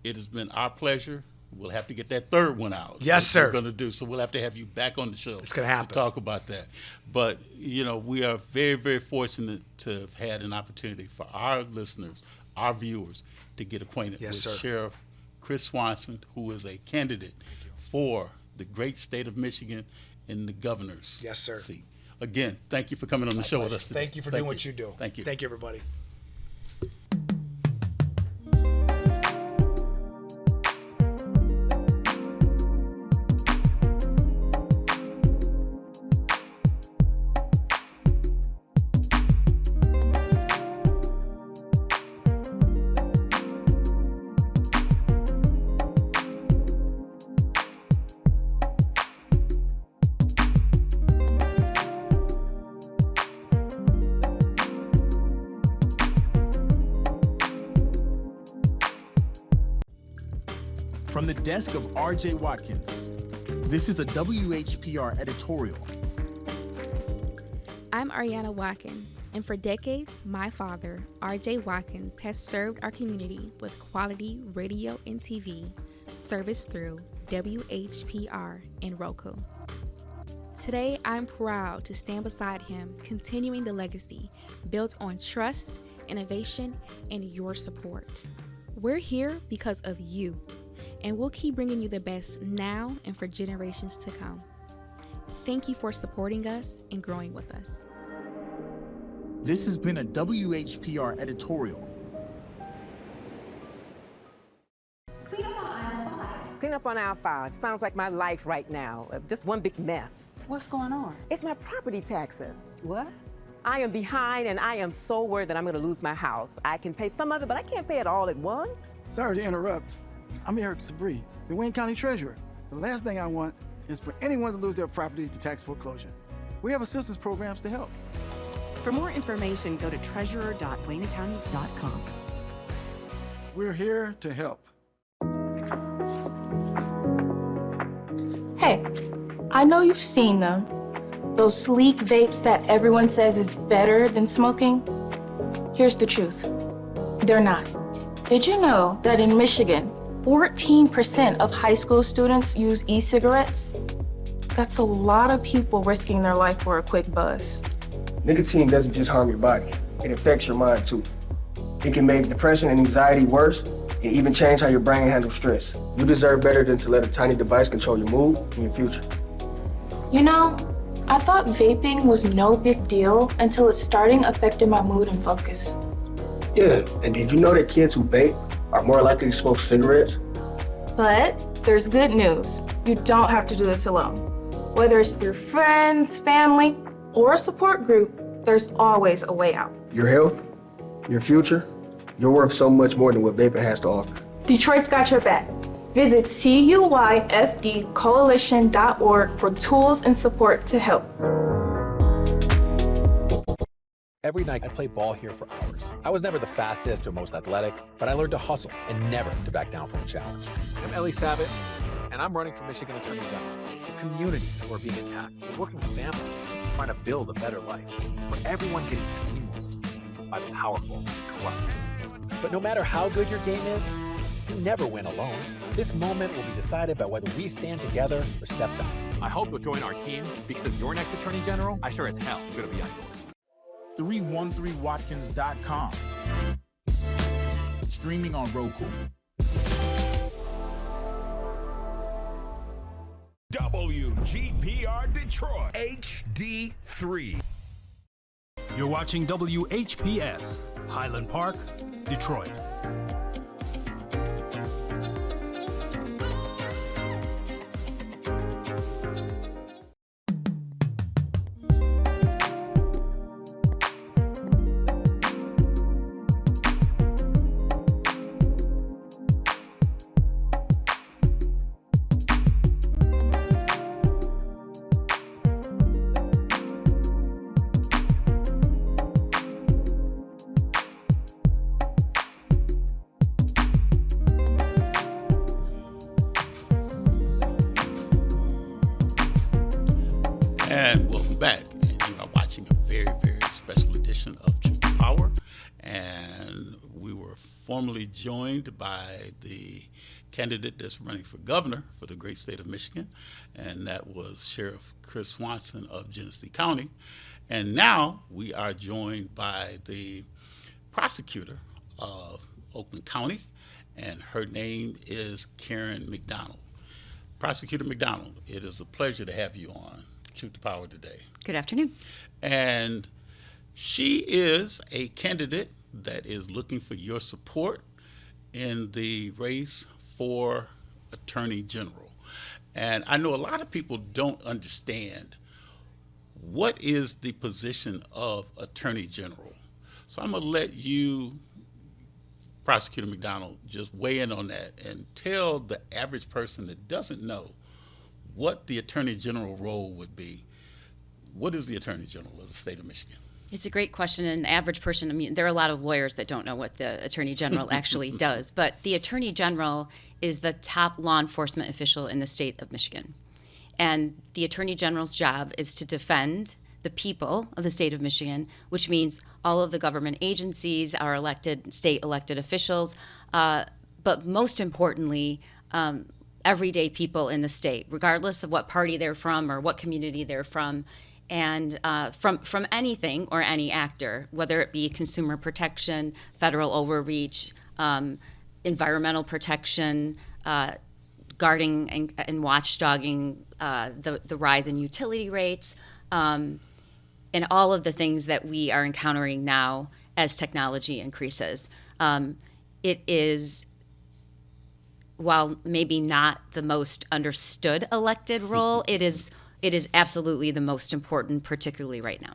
it has been our pleasure we'll have to get that third one out. Yes, That's sir. what we're going to do. So we'll have to have you back on the show. It's going to happen. To talk about that. But, we are very, very fortunate to have had an opportunity for our listeners, our viewers, to get acquainted with Sheriff Chris Swanson, who is a candidate for the great state of Michigan in the governor's seat. Again, thank you for coming on the show with us today. Thank you for doing what you do. Thank you. Thank you, everybody. From the desk of RJ Watkins, this is a WHPR editorial. I'm Ariana Watkins, and for decades, my father, RJ Watkins, has served our community with quality radio and TV service through WHPR and Roku. Today, I'm proud to stand beside him, continuing the legacy built on trust, innovation, and your support. We're here because of you, and we'll keep bringing you the best now and for generations to come. Thank you for supporting us and growing with us. This has been a WHPR editorial. Clean up on aisle 5. Sounds like my life right now. Just one big mess. What's going on? It's my property taxes. What? I am behind, and I am so worried that I'm going to lose my house. I can pay some of it, but I can't pay it all at once. Sorry to interrupt. I'm Eric Sabri, the Wayne County Treasurer. The last thing I want is for anyone to lose their property to tax foreclosure. We have assistance programs to help. For more information, go to treasurer.waynecounty.com. We're here to help. Hey, I know you've seen them. Those sleek vapes that everyone says is better than smoking. Here's the truth. They're not. Did you know that in Michigan, 14% of high school students use e-cigarettes? That's a lot of people risking their life for a quick buzz. Nicotine doesn't just harm your body, it affects your mind too. It can make depression and anxiety worse, and even change how your brain handles stress. You deserve better than to let a tiny device control your mood and your future. You know, I thought vaping was no big deal until it starting affecting my mood and focus. Yeah, and did you know that kids who vape are more likely to smoke cigarettes? But there's good news. You don't have to do this alone. Whether it's through friends, family, or a support group, there's always a way out. Your health, your future, you're worth so much more than what vaping has to offer. Detroit's got your back. Visit CUYFDcoalition.org for tools and support to help. Every night I'd play ball here for hours. I was never the fastest or most athletic, but I learned to hustle and never to back down from a challenge. I'm Ellie Savitt, and I'm running for Michigan Attorney General. Communities who are being attacked, working families trying to build a better life, for everyone getting steamrolled by the powerful and corrupt. But no matter how good your game is, you never win alone. This moment will be decided by whether we stand together or step back. I hope you'll join our team because if you're next Attorney General, I sure as hell am going to be on yours. 313watkins.com. Streaming on Roku. WGPR Detroit HD3. You're watching WHPS, Highland Park, Detroit. And welcome back. And you are watching a very, very special edition of Truth to Power. And we were formally joined by the candidate that's running for governor for the great state of Michigan, and that was Sheriff Chris Swanson of Genesee County. And now we are joined by the prosecutor of Oakland County, and her name is Karen McDonald. Prosecutor McDonald, it is a pleasure to have you on Truth to Power today. Good afternoon. And she is a candidate that is looking for your support in the race for Attorney General. And I know a lot of people don't understand what is the position of Attorney General. So I'm going to let you, Prosecutor McDonald, just weigh in on that and tell the average person that doesn't know what the Attorney General role would be. What is the Attorney General of the state of Michigan? It's a great question. An average person, I mean, there are a lot of lawyers that don't know what the Attorney General actually does, but the Attorney General is the top law enforcement official in the state of Michigan. And the Attorney General's job is to defend the people of the state of Michigan, which means all of the government agencies, our elected, state elected officials, but most importantly, everyday people in the state, regardless of what party they're from or what community they're from. And from anything or any actor, whether it be consumer protection, federal overreach, environmental protection, guarding and watchdogging the rise in utility rates, and all of the things that we are encountering now as technology increases. It is, while maybe not the most understood elected role, it is absolutely the most important, particularly right now.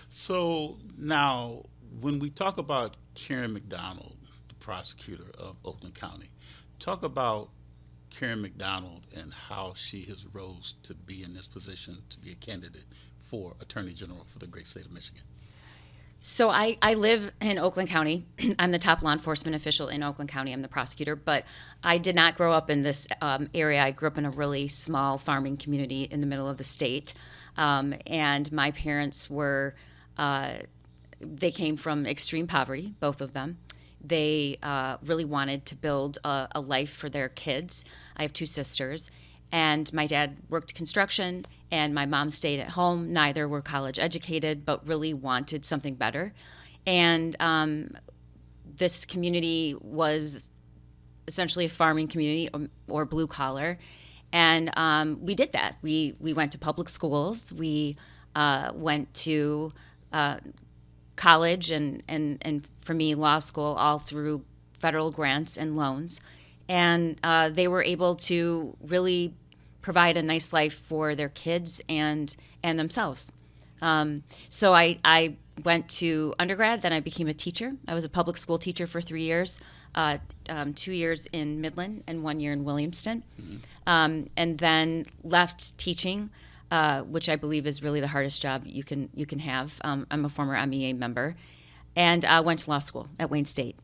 So now, when we talk about Karen McDonald, the prosecutor of Oakland County, talk about Karen McDonald and how she has rose to be in this position to be a candidate for Attorney General for the great state of Michigan. So I live in Oakland County. I'm the top law enforcement official in Oakland County. I'm the prosecutor, but I did not grow up in this area. I grew up in a really small farming community in the middle of the state. And my parents were, they came from extreme poverty, both of them. They really wanted to build a life for their kids. I have two sisters. And my dad worked construction, and my mom stayed at home. Neither were college educated, but really wanted something better. And this community was essentially a farming community or blue collar. And we did that. We went to public schools. We went to college and for me, law school, all through federal grants and loans. And they were able to really provide a nice life for their kids and themselves. So I went to undergrad, then I became a teacher. I was a public school teacher for 3 years, 2 years in Midland and 1 year in Williamston, and then left teaching, which I believe is really the hardest job you can have. I'm a former MEA member, and I went to law school at Wayne State.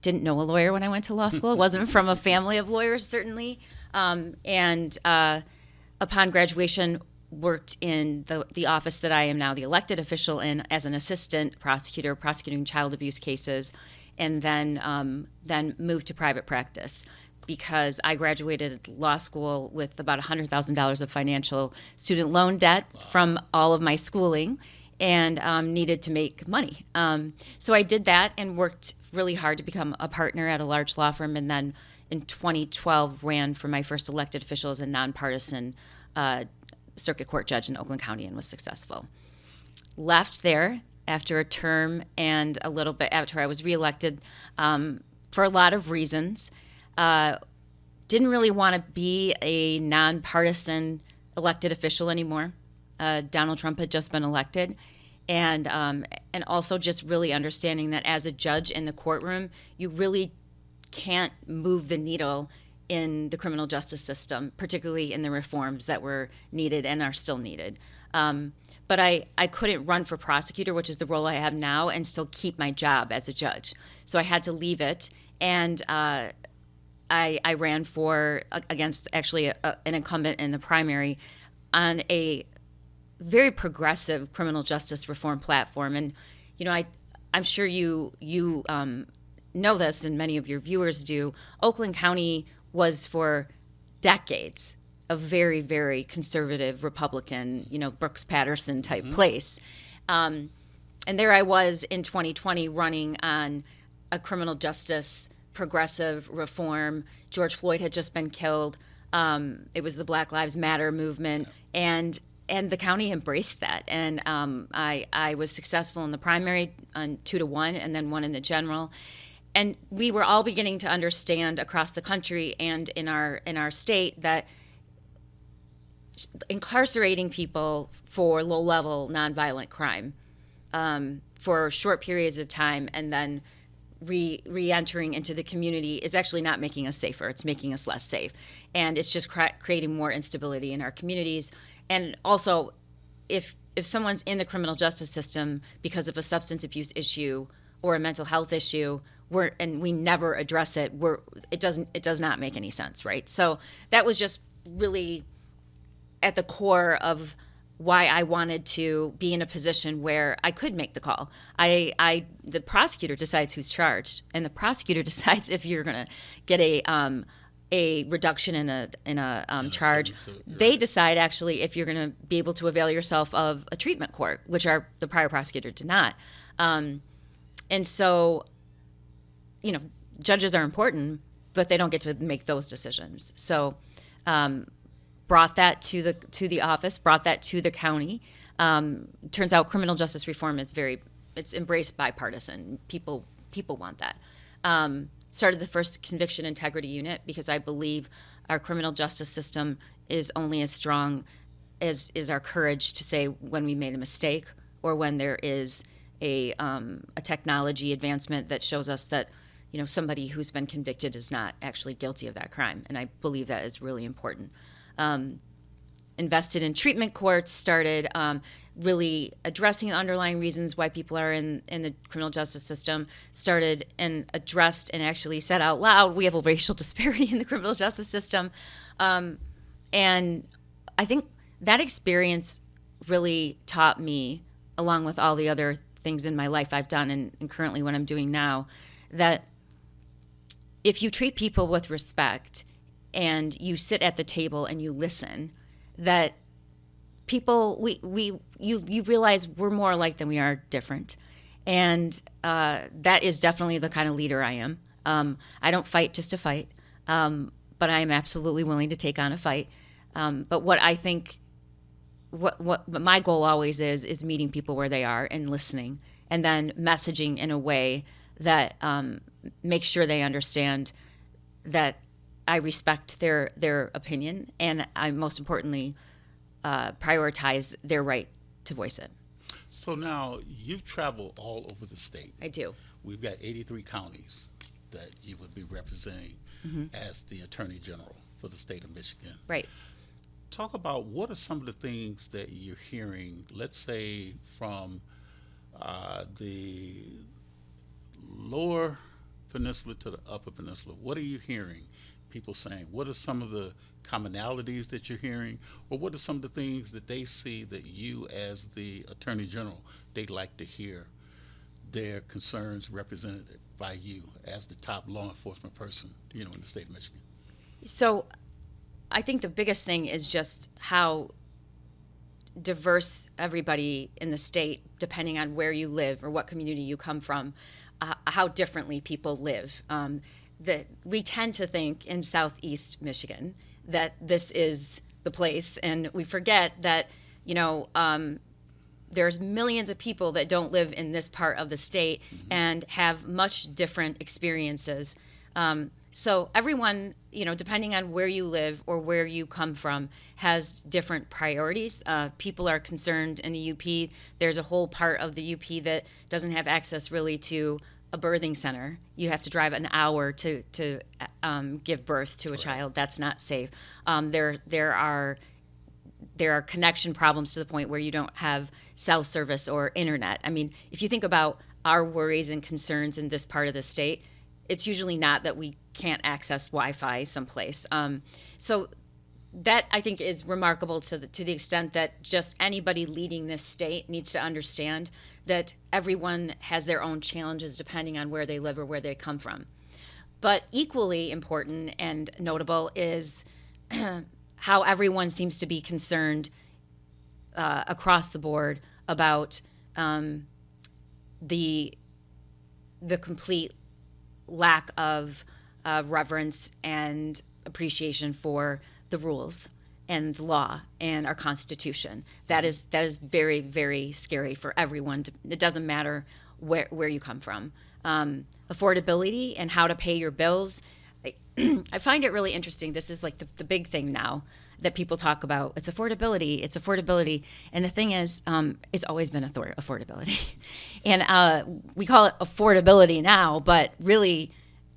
Didn't know a lawyer when I went to law school. Wasn't from a family of lawyers, certainly. And upon graduation, worked in the office that I am now the elected official in as an assistant prosecutor, prosecuting child abuse cases, and then moved to private practice because I graduated law school with about $100,000 of financial student loan debt from all of my schooling and needed to make money. So I did that and worked really hard to become a partner at a large law firm, and then in 2012 ran for my first elected official as a nonpartisan circuit court judge in Oakland County and was successful. Left there after a term and a little bit after I was reelected for a lot of reasons. Didn't really want to be a nonpartisan elected official anymore. Donald Trump had just been elected. And also just really understanding that as a judge in the courtroom, you really can't move the needle in the criminal justice system, particularly in the reforms that were needed and are still needed. But I couldn't run for prosecutor, which is the role I have now, and still keep my job as a judge. So I had to leave it, and I ran against actually an incumbent in the primary on a very progressive criminal justice reform platform. And, you know, I'm sure you know this, and many of your viewers do, Oakland County was for decades a very, very conservative Republican, Brooks Patterson type place. And there I was in 2020 running on a criminal justice, progressive reform. George Floyd had just been killed. It was the Black Lives Matter movement. And the county embraced that. And I was successful in the primary on 2-1 and then 1 in the general. And we were all beginning to understand across the country and in our state that incarcerating people for low-level nonviolent crime for short periods of time and then re-entering into the community is actually not making us safer. It's making us less safe. And it's just creating more instability in our communities. And also, if someone's in the criminal justice system because of a substance abuse issue or a mental health issue, and we never address it, it does not make any sense, right? So that was just really at the core of why I wanted to be in a position where I could make the call. The prosecutor decides who's charged, and the prosecutor decides if you're going to get a reduction in a charge. They decide actually if you're going to be able to avail yourself of a treatment court, which the prior prosecutor did not. And so, judges are important, but they don't get to make those decisions. So, brought that to the office, brought that to the county. Turns out criminal justice reform is it's embraced bipartisan. People want that. Started the first conviction integrity unit because I believe our criminal justice system is only as strong as our courage to say when we made a mistake or when there is a technology advancement that shows us that somebody who's been convicted is not actually guilty of that crime. And I believe that is really important. Invested in treatment courts, started really addressing the underlying reasons why people are in the criminal justice system, started and addressed and actually said out loud, we have a racial disparity in the criminal justice system. And I think that experience really taught me, along with all the other things in my life I've done and currently what I'm doing now, that if you treat people with respect and you sit at the table and you listen, that people, you realize we're more alike than we are different. And that is definitely the kind of leader I am. I don't fight just to fight, but I am absolutely willing to take on a fight. But what I think, what my goal always is meeting people where they are and listening, and then messaging in a way that makes sure they understand that I respect their opinion, and I most importantly prioritize their right to voice it. So now you travel all over the state. I do. We've got 83 counties that you would be representing as the Attorney General for the state of Michigan. Right. Talk about what are some of the things that you're hearing, let's say from the lower peninsula to the upper peninsula. What are you hearing people saying? What are some of the commonalities that you're hearing, or what are some of the things that they see that you as the Attorney General, they'd like to hear their concerns represented by you as the top law enforcement person, in the state of Michigan? So I think the biggest thing is just how diverse everybody in the state, depending on where you live or what community you come from, how differently people live. That we tend to think in Southeast Michigan that this is the place, and we forget that, there's millions of people that don't live in this part of the state and have much different experiences. So everyone, depending on where you live or where you come from, has different priorities. People are concerned in the UP. There's a whole part of the UP that doesn't have access really to a birthing center. You have to drive an hour to give birth to a child. That's not safe. There are connection problems to the point where you don't have cell service or internet. I mean, if you think about our worries and concerns in this part of the state, it's usually not that we can't access Wi-Fi someplace. So that, I think, is remarkable to the extent that just anybody leading this state needs to understand that everyone has their own challenges depending on where they live or where they come from. But equally important and notable is how everyone seems to be concerned across the board about the complete lack of reverence and appreciation for the rules and the law and our Constitution. That is very, very scary for everyone. It doesn't matter where you come from. Affordability and how to pay your bills. I find it really interesting. This is like the big thing now that people talk about. It's affordability. And the thing is, it's always been affordability. And we call it affordability now, but really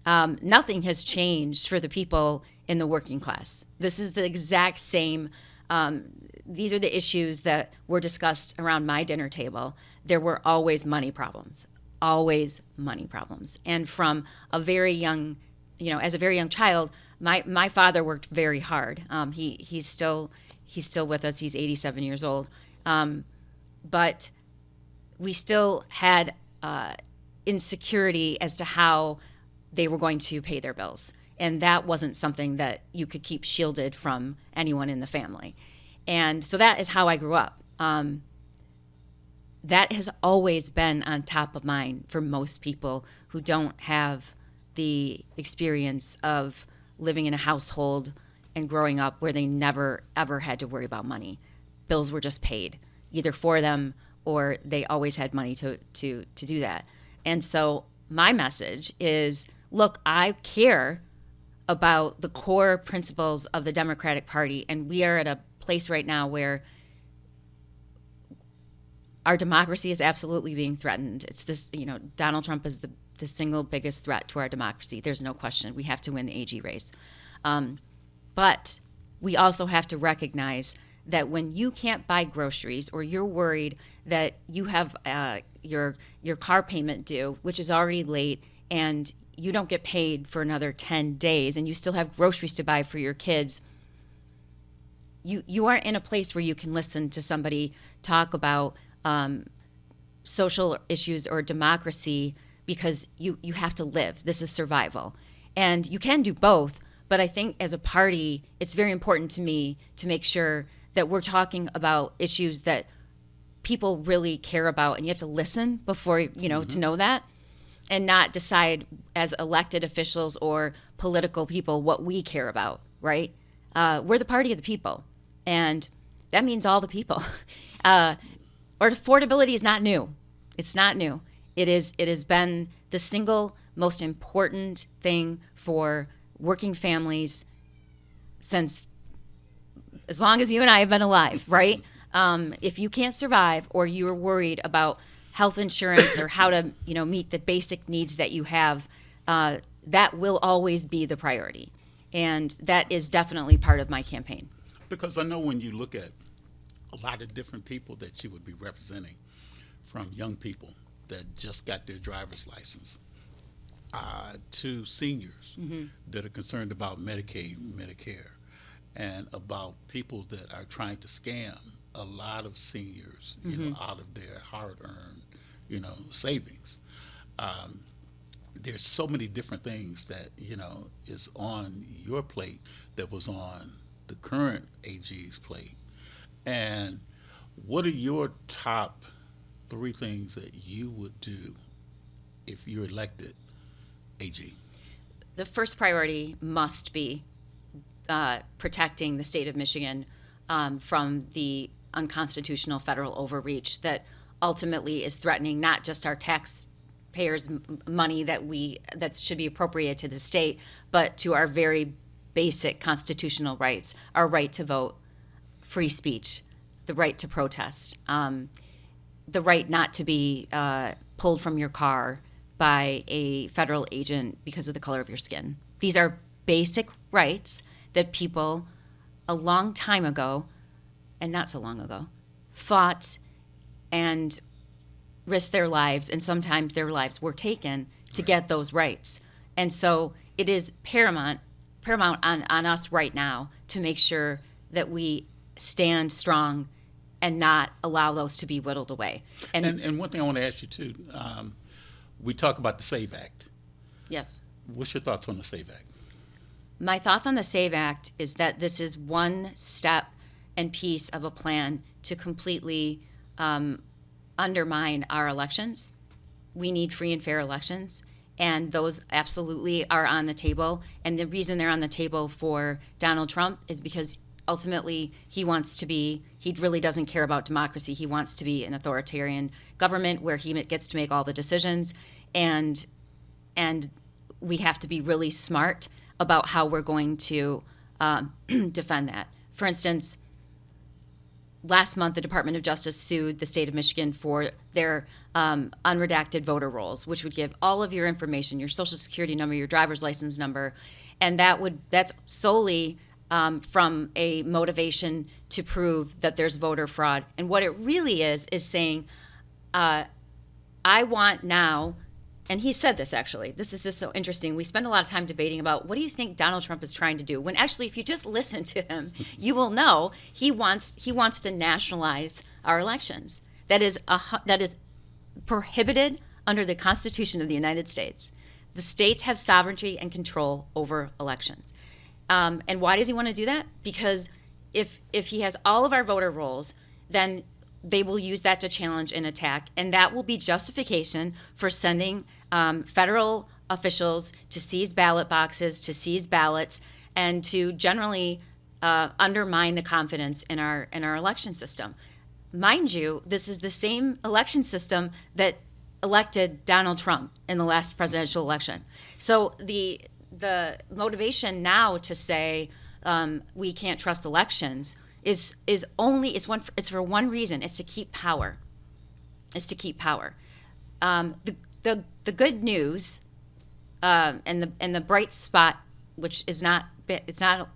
nothing has changed for the people in the working class. This is the exact same. These are the issues that were discussed around my dinner table. There were always money problems. And from a very young, as a very young child, my father worked very hard. He's still with us. He's 87 years old. But we still had insecurity as to how they were going to pay their bills. And that wasn't something that you could keep shielded from anyone in the family. And so that is how I grew up. That has always been on top of mind for most people who don't have the experience of living in a household and growing up where they never, ever had to worry about money. Bills were just paid, either for them or they always had money to do that. And so my message is, look, I care about the core principles of the Democratic Party, and we are at a place right now where our democracy is absolutely being threatened. It's this, Donald Trump is the single biggest threat to our democracy. There's no question. We have to win the AG race. But we also have to recognize that when you can't buy groceries or you're worried that you have your car payment due, which is already late, and you don't get paid for another 10 days and you still have groceries to buy for your kids, you aren't in a place where you can listen to somebody talk about social issues or democracy, because you have to live. This is survival. And you can do both, but I think as a party, it's very important to me to make sure that we're talking about issues that people really care about, and you have to listen before, to know that, and not decide as elected officials or political people what we care about, right? We're the party of the people, and that means all the people. Or affordability is not new. It's not new. It has been the single most important thing for working families since as long as you and I have been alive, right? If you can't survive, or you're worried about health insurance or how to, meet the basic needs that you have, that will always be the priority. And that is definitely part of my campaign. Because I know when you look at a lot of different people that you would be representing, from young people that just got their driver's license to seniors that are concerned about Medicaid and Medicare, and about people that are trying to scam a lot of seniors, out of their hard-earned, savings. There's so many different things that, is on your plate that was on the current AG's plate. And what are your top 3 things that you would do if you're elected AG? The first priority must be protecting the state of Michigan from the unconstitutional federal overreach that ultimately is threatening not just our taxpayers' money that should be appropriated to the state, but to our very basic constitutional rights, our right to vote, free speech, the right to protest, the right not to be pulled from your car by a federal agent because of the color of your skin. These are basic rights that people a long time ago, and not so long ago, fought and risked their lives, and sometimes their lives were taken to get those rights. And so it is paramount on us right now to make sure that we stand strong and not allow those to be whittled away. And one thing I want to ask you too, we talk about the SAVE Act. Yes. What's your thoughts on the SAVE Act? My thoughts on the SAVE Act is that this is one step and piece of a plan to completely undermine our elections. We need free and fair elections, and those absolutely are on the table. And the reason they're on the table for Donald Trump is because ultimately he really doesn't care about democracy. He wants to be an authoritarian government where he gets to make all the decisions, and we have to be really smart about how we're going to defend that. For instance, last month, the Department of Justice sued the state of Michigan for their unredacted voter rolls, which would give all of your information, your social security number, your driver's license number, and that's solely from a motivation to prove that there's voter fraud. And what it really is saying, I want now, and he said this actually, this is so interesting. We spend a lot of time debating about what do you think Donald Trump is trying to do? When actually, if you just listen to him, you will know he wants to nationalize our elections. That is prohibited under the Constitution of the United States. The states have sovereignty and control over elections. And why does he want to do that? Because if he has all of our voter rolls, then they will use that to challenge and attack, and that will be justification for sending federal officials to seize ballot boxes, to seize ballots, and to generally undermine the confidence in our election system. Mind you, this is the same election system that elected Donald Trump in the last presidential election. So the motivation now to say we can't trust elections is for one reason. It's to keep power. The good news and the bright spot, which is not there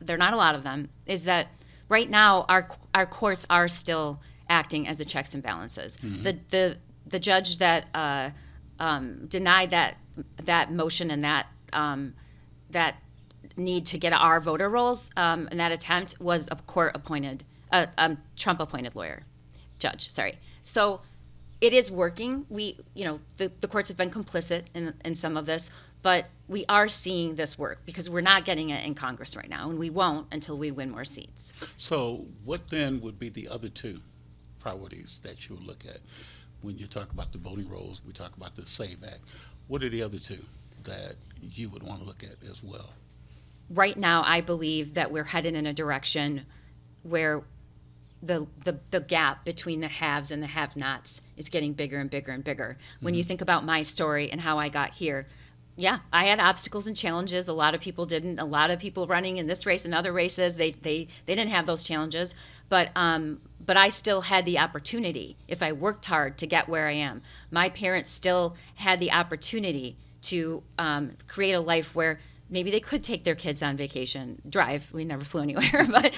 are not a lot of them, is that right now our courts are still acting as the checks and balances. Mm-hmm. The judge that denied that motion and that need to get our voter rolls and that attempt was a Trump-appointed judge. So it is working. The courts have been complicit in some of this, but we are seeing this work because we're not getting it in Congress right now, and we won't until we win more seats. So what then would be the other two priorities that you would look at when you talk about the voting rolls, we talk about the SAVE Act? What are the other two that you would want to look at as well? Right now, I believe that we're headed in a direction where the gap between the haves and the have-nots is getting bigger and bigger and bigger. When you think about my story and how I got here, yeah, I had obstacles and challenges. A lot of people didn't. A lot of people running in this race and other races, they didn't have those challenges. But I still had the opportunity, if I worked hard, to get where I am. My parents still had the opportunity to create a life where maybe they could take their kids on vacation, drive. We never flew anywhere, but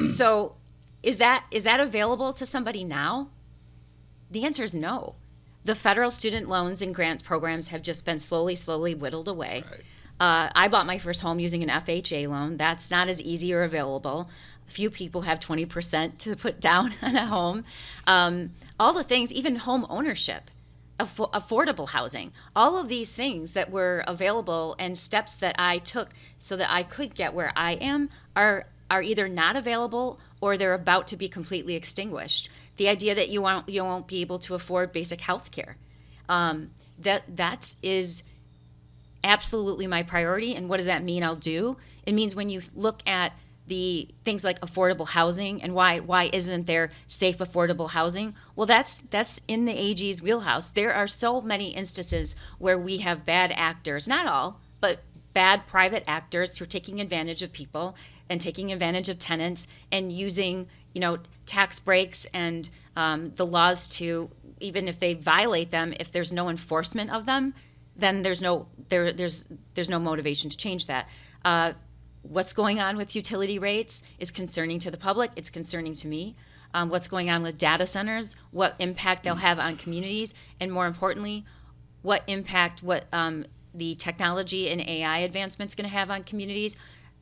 so is that available to somebody now? The answer is no. The federal student loans and grants programs have just been slowly whittled away. Right. I bought my first home using an FHA loan. That's not as easy or available. Few people have 20% to put down on a home. All the things, even home ownership, affordable housing, all of these things that were available and steps that I took so that I could get where I am are either not available or they're about to be completely extinguished. The idea that you won't be able to afford basic health care, that is absolutely my priority. And what does that mean I'll do? It means when you look at the things like affordable housing and why isn't there safe, affordable housing? Well, that's in the AG's wheelhouse. There are so many instances where we have bad actors, not all, but bad private actors who are taking advantage of people and taking advantage of tenants and using, tax breaks and the laws to, even if they violate them, if there's no enforcement of them, then there's no motivation to change that. What's going on with utility rates is concerning to the public. It's concerning to me. What's going on with data centers, what impact they'll have on communities, and more importantly, what impact the technology and AI advancements going to have on communities.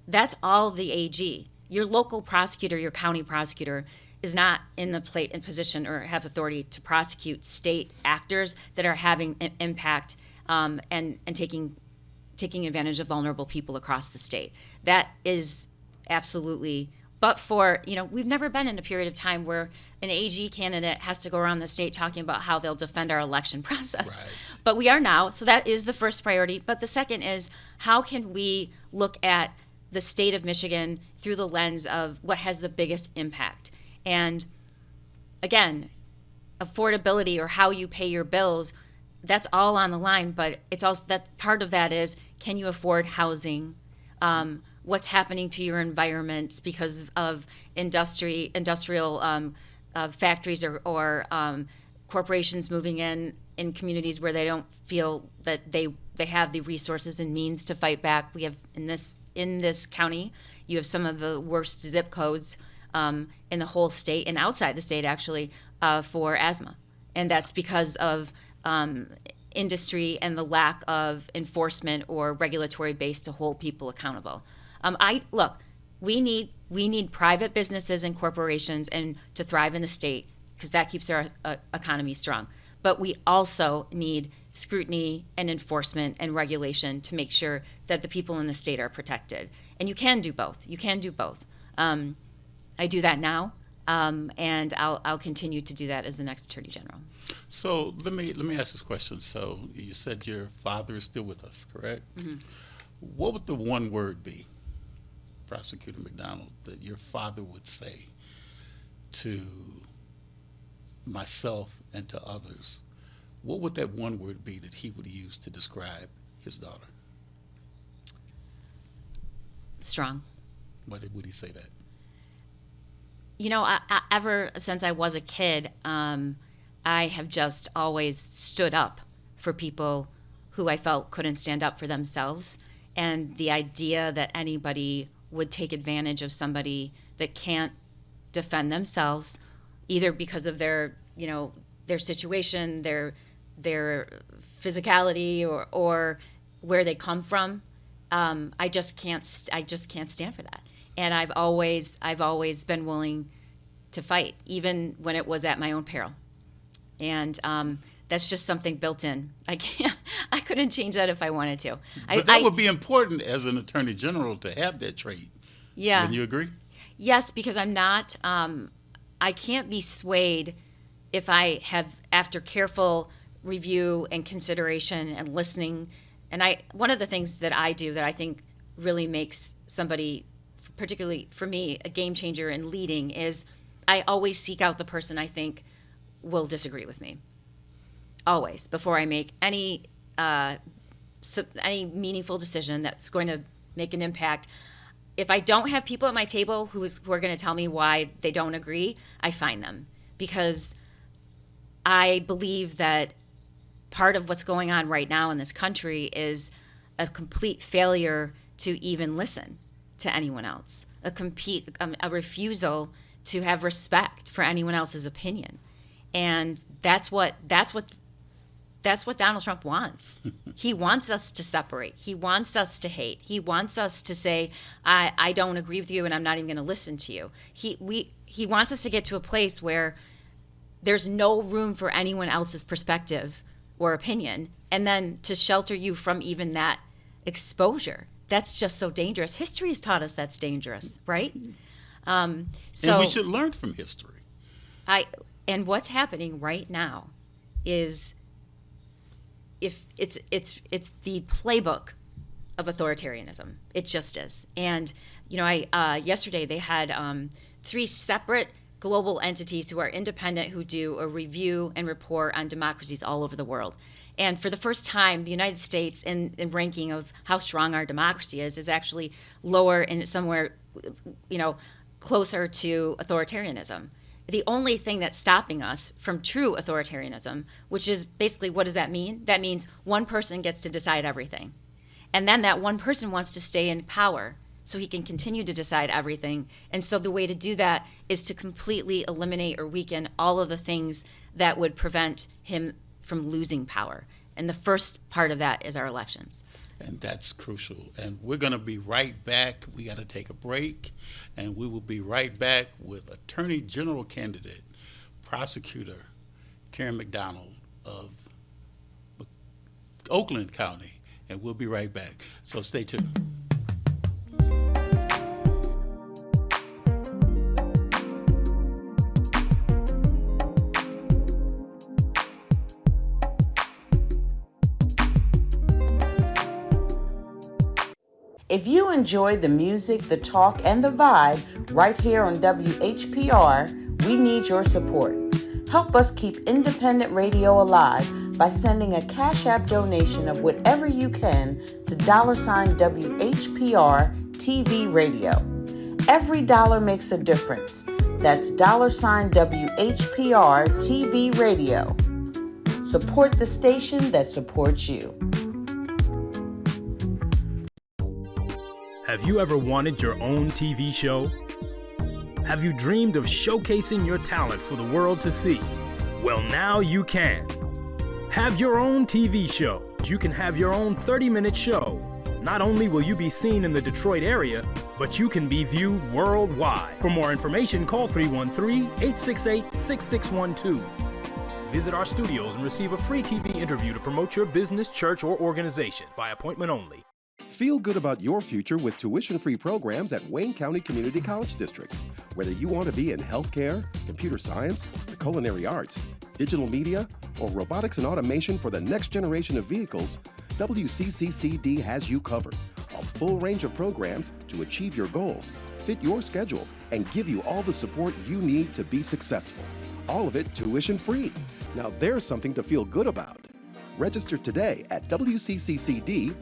That's all the AG. Your local prosecutor, your county prosecutor, is not in the position or have authority to prosecute state actors that are having an impact and taking advantage of vulnerable people across the state. That is absolutely. But we've never been in a period of time where an AG candidate has to go around the state talking about how they'll defend our election process. Right. But we are now, so that is the first priority. But the second is, how can we look at the state of Michigan through the lens of what has the biggest impact? And again, affordability or how you pay your bills, that's all on the line, but it's also that part of that is, can you afford housing? What's happening to your environments because of industrial factories or corporations moving in communities where they don't feel that they have the resources and means to fight back. We have in this county, you have some of the worst zip codes in the whole state and outside the state actually for asthma, and that's because of industry and the lack of enforcement or regulatory base to hold people accountable. We need private businesses and corporations and to thrive in the state because that keeps our economy strong. But we also need scrutiny and enforcement and regulation to make sure that the people in the state are protected. And you can do both. I do that now, and I'll continue to do that as the next Attorney General. So let me ask this question. So you said your father is still with us, correct? Mm-hmm. What would the one word be, Prosecutor McDonald, that your father would say to myself and to others? What would that one word be that he would use to describe his daughter? Strong. Why would he say that? Ever since I was a kid, I have just always stood up for people who I felt couldn't stand up for themselves. And the idea that anybody would take advantage of somebody that can't defend themselves, either because of their situation, their physicality, or where they come from, I just can't stand for that. And I've always been willing to fight, even when it was at my own peril. And that's just something built in. I couldn't change that if I wanted to. But that would be important as an Attorney General to have that trait. Yeah. Wouldn't you agree? Yes, because I'm not, I can't be swayed if I have, after careful review and consideration and listening. And one of the things that I do that I think really makes somebody, particularly for me, a game changer in leading is I always seek out the person I think will disagree with me. Always, before I make any meaningful decision that's going to make an impact. If I don't have people at my table who are going to tell me why they don't agree, I find them, because I believe that part of what's going on right now in this country is a complete failure to even listen to anyone else, a refusal to have respect for anyone else's opinion. And that's what Donald Trump wants. He wants us to separate. He wants us to hate. He wants us to say, I don't agree with you and I'm not even going to listen to you. He wants us to get to a place where there's no room for anyone else's perspective or opinion, and then to shelter you from even that exposure. That's just so dangerous. History has taught us that's dangerous, right? And we should learn from history. And what's happening right now is, if it's the playbook of authoritarianism. It just is. And yesterday they had 3 separate global entities who are independent, who do a review and report on democracies all over the world. And for the first time, the United States, in ranking of how strong our democracy is actually lower and somewhere, closer to authoritarianism. The only thing that's stopping us from true authoritarianism, which is basically, what does that mean? That means one person gets to decide everything. And then that one person wants to stay in power so he can continue to decide everything. And so the way to do that is to completely eliminate or weaken all of the things that would prevent him from losing power. And the first part of that is our elections. And that's crucial. And we're going to be right back. We got to take a break, and we will be right back with Attorney General candidate, Prosecutor Karen McDonald of Oakland County, and we'll be right back. So stay tuned. If you enjoy the music, the talk, and the vibe right here on WHPR, we need your support. Help us keep independent radio alive by sending a Cash App donation of whatever you can to $WHPR TV Radio. Every dollar makes a difference. That's $WHPR TV Radio. Support the station that supports you. Have you ever wanted your own TV show? Have you dreamed of showcasing your talent for the world to see? Well, now you can. Have your own TV show. You can have your own 30-minute show. Not only will you be seen in the Detroit area, but you can be viewed worldwide. For more information, call 313-868-6612. Visit our studios and receive a free TV interview to promote your business, church, or organization by appointment only. Feel good about your future with tuition-free programs at Wayne County Community College District. Whether you want to be in healthcare, computer science, the culinary arts, digital media, or robotics and automation for the next generation of vehicles, WCCCD has you covered. A full range of programs to achieve your goals, fit your schedule, and give you all the support you need to be successful. All of it tuition-free. Now there's something to feel good about. Register today at wcccd.edu.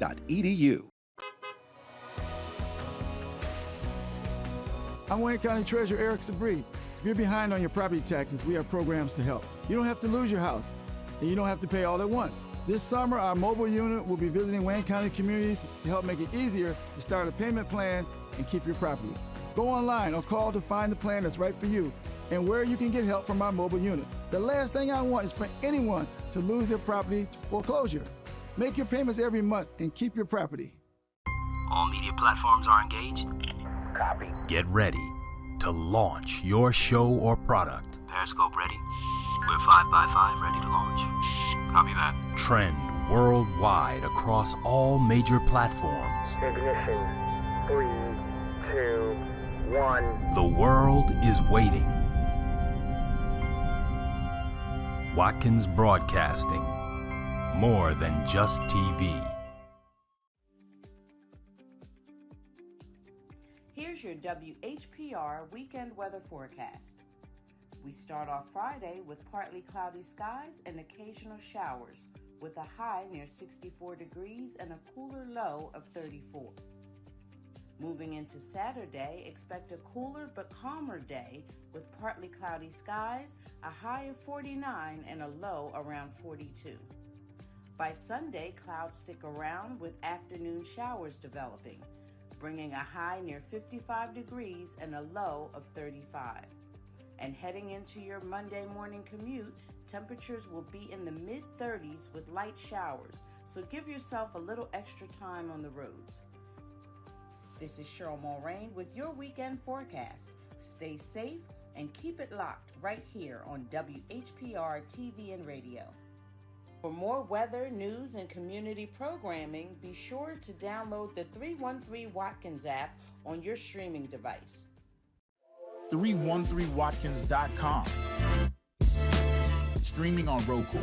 I'm Wayne County Treasurer Eric Sabri. If you're behind on your property taxes, we have programs to help. You don't have to lose your house, and you don't have to pay all at once. This summer, our mobile unit will be visiting Wayne County communities to help make it easier to start a payment plan and keep your property. Go online or call to find the plan that's right for you and where you can get help from our mobile unit. The last thing I want is for anyone to lose their property to foreclosure. Make your payments every month and keep your property. All media platforms are engaged. Copy. Get ready to launch your show or product. Periscope ready. We're 5x5 ready to launch. Copy that. Trend worldwide across all major platforms. Ignition. 3, 2, 1. The world is waiting. Watkins Broadcasting. More than just TV. Here's your WHPR weekend weather forecast. We start off Friday with partly cloudy skies and occasional showers, with a high near 64 degrees and a cooler low of 34. Moving into Saturday, expect a cooler but calmer day with partly cloudy skies, a high of 49 and a low around 42. By Sunday, clouds stick around with afternoon showers developing, bringing a high near 55 degrees and a low of 35. And heading into your Monday morning commute, temperatures will be in the mid-30s with light showers, so give yourself a little extra time on the roads. This is Cheryl Mulrain with your weekend forecast. Stay safe and keep it locked right here on WHPR TV and radio. For more weather, news, and community programming, be sure to download the 313 Watkins app on your streaming device. 313watkins.com. Streaming on Roku.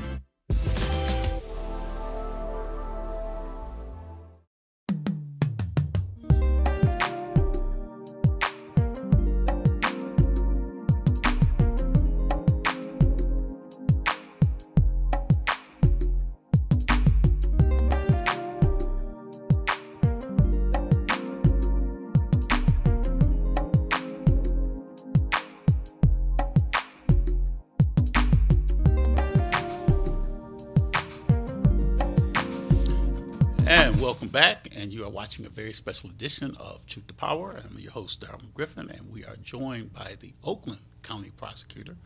And welcome back, and you are watching a very special edition of Truth to Power. I'm your host, Darwin Griffin, and we are joined by the Oakland County Prosecutor,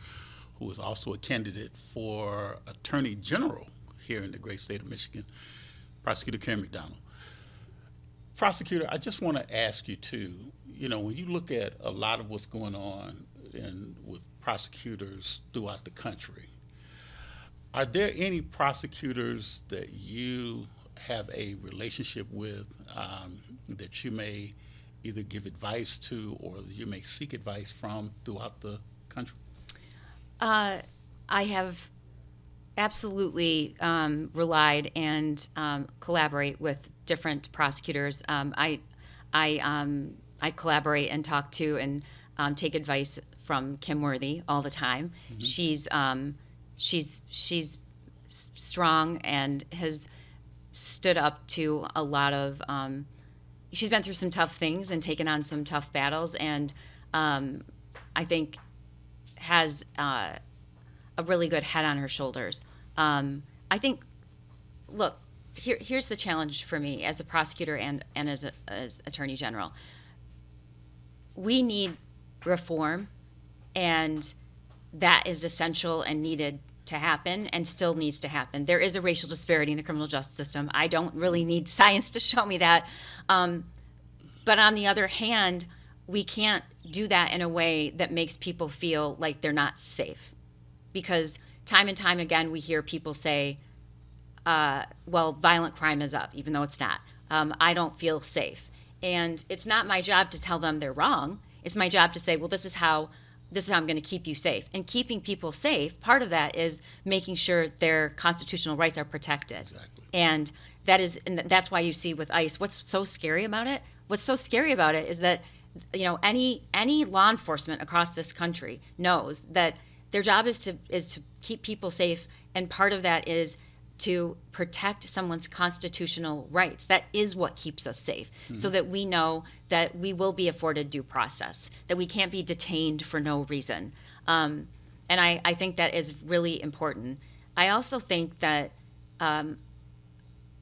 who is also a candidate for Attorney General here in the great state of Michigan, Prosecutor Karen McDonald. Prosecutor, I just want to ask you too, when you look at a lot of what's going on with prosecutors throughout the country, are there any prosecutors that you have a relationship with that you may either give advice to or you may seek advice from throughout the country? I have absolutely relied and collaborate with different prosecutors. I collaborate and talk to and take advice from Kim Worthy all the time. Mm-hmm. She's strong and has stood up to a lot of. She's been through some tough things and taken on some tough battles, and I think has a really good head on her shoulders. I think, look, here's the challenge for me as a prosecutor and as Attorney General. We need reform, and that is essential and needed to happen and still needs to happen. There is a racial disparity in the criminal justice system. I don't really need science to show me that. But on the other hand, we can't do that in a way that makes people feel like they're not safe. Because time and time again, we hear people say, well, violent crime is up, even though it's not. I don't feel safe. And it's not my job to tell them they're wrong. It's my job to say, well, this is how I'm going to keep you safe. And keeping people safe, part of that is making sure their constitutional rights are protected. Exactly. And that's why you see with ICE, what's so scary about it? What's so scary about it is that, any law enforcement across this country knows that their job is to keep people safe, and part of that is to protect someone's constitutional rights. That is what keeps us safe, so that we know that we will be afforded due process, that we can't be detained for no reason. And I think that is really important. I also think that, and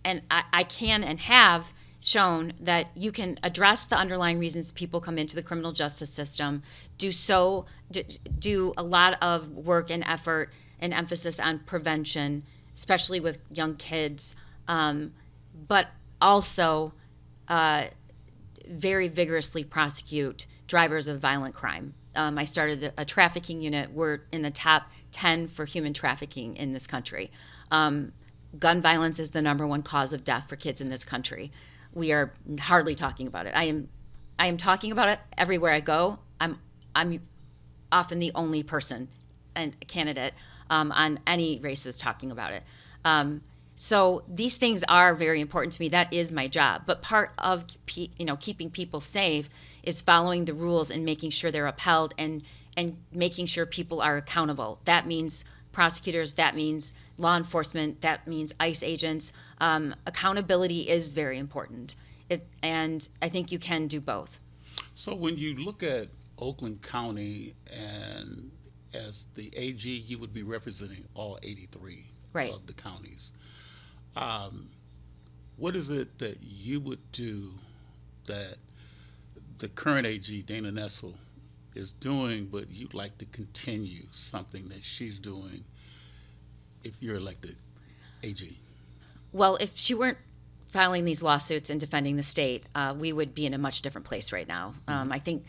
I can and have shown that you can address the underlying reasons people come into the criminal justice system, do a lot of work and effort and emphasis on prevention, especially with young kids, but also very vigorously prosecute drivers of violent crime. I started a trafficking unit. We're in the top 10 for human trafficking in this country. Gun violence is the number one cause of death for kids in this country. We are hardly talking about it. I am talking about it everywhere I go. I'm often the only person and candidate on any races talking about it. So these things are very important to me. That is my job. But part of keeping people safe is following the rules and making sure they're upheld and making sure people are accountable. That means prosecutors, that means law enforcement, that means ICE agents. Accountability is very important. And I think you can do both. So when you look at Oakland County, and as the AG, you would be representing all 83 right. of the counties. What is it that you would do that the current AG, Dana Nessel, is doing, but you'd like to continue something that she's doing if you're elected AG? Well, if she weren't filing these lawsuits and defending the state, we would be in a much different place right now. I think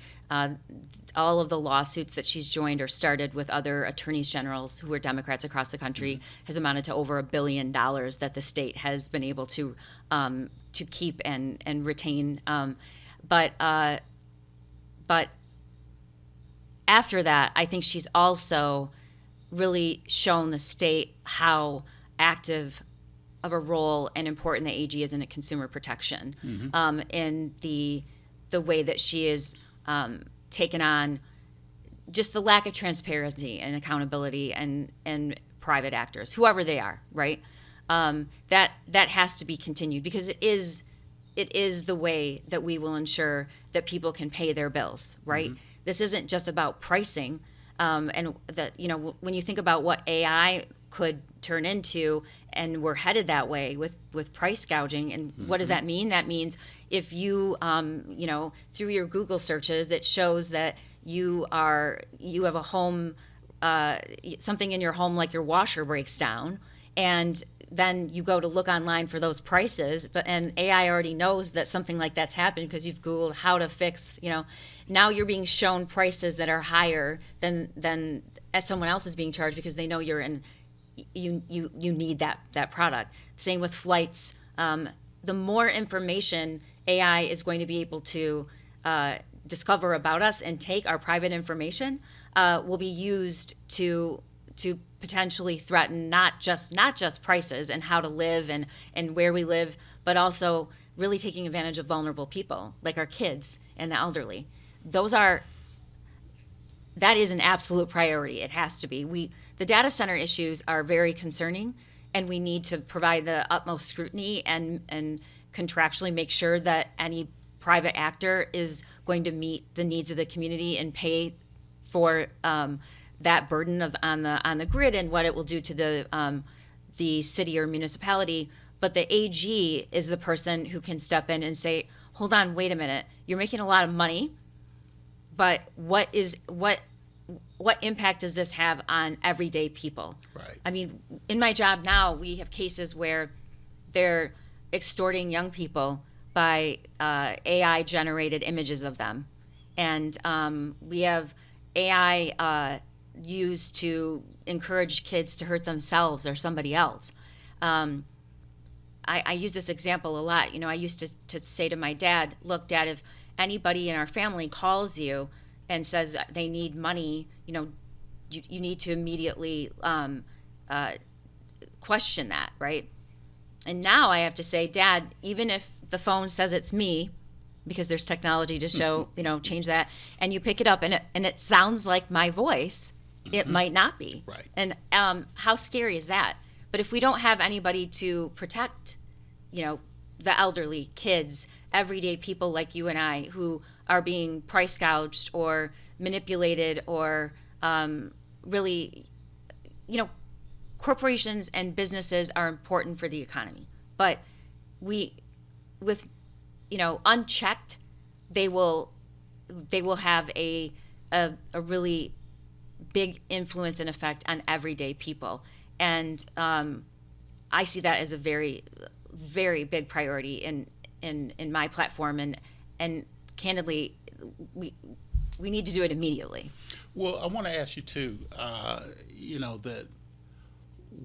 all of the lawsuits that she's joined or started with other attorneys generals who are Democrats across the country has amounted to over $1 billion that the state has been able to keep and retain. But after that, I think she's also really shown the state how active of a role and important the AG is in a consumer protection, in the way that she is taken on just the lack of transparency and accountability and private actors, whoever they are, right? That has to be continued because it is the way that we will ensure that people can pay their bills, right? This isn't just about pricing, and that when you think about what AI could turn into, and we're headed that way with price gouging. And what does that mean? That means if you, through your Google searches, it shows that you have a home, something in your home like your washer breaks down, and then you go to look online for those prices, and AI already knows that something like that's happened because you've Googled how to fix, now you're being shown prices that are higher than as someone else is being charged because they know you need that product. Same with flights. The more information AI is going to be able to discover about us and take our private information will be used to potentially threaten not just prices and how to live and where we live, but also really taking advantage of vulnerable people like our kids and the elderly. That is an absolute priority. It has to be. The data center issues are very concerning, and we need to provide the utmost scrutiny and contractually make sure that any private actor is going to meet the needs of the community and pay for that burden on the grid and what it will do to the city or municipality. But the AG is the person who can step in and say, hold on, wait a minute, you're making a lot of money, but what impact does this have on everyday people? Right. I mean, in my job now, we have cases where they're extorting young people by AI generated images of them. And we have AI used to encourage kids to hurt themselves or somebody else. I use this example a lot. I used to say to my dad, look, Dad, if anybody in our family calls you and says they need money, you need to immediately question that, right? And now I have to say, Dad, even if the phone says it's me, because there's technology to show, change that, and you pick it up and it sounds like my voice, it might not be. Right. And how scary is that? But if we don't have anybody to protect, the elderly, kids, everyday people like you and I who are being price gouged or manipulated or really, corporations and businesses are important for the economy. But unchecked, they will have a really big influence and effect on everyday people. And I see that as a very, very big priority in my platform. And candidly, we need to do it immediately. Well, I want to ask you too, that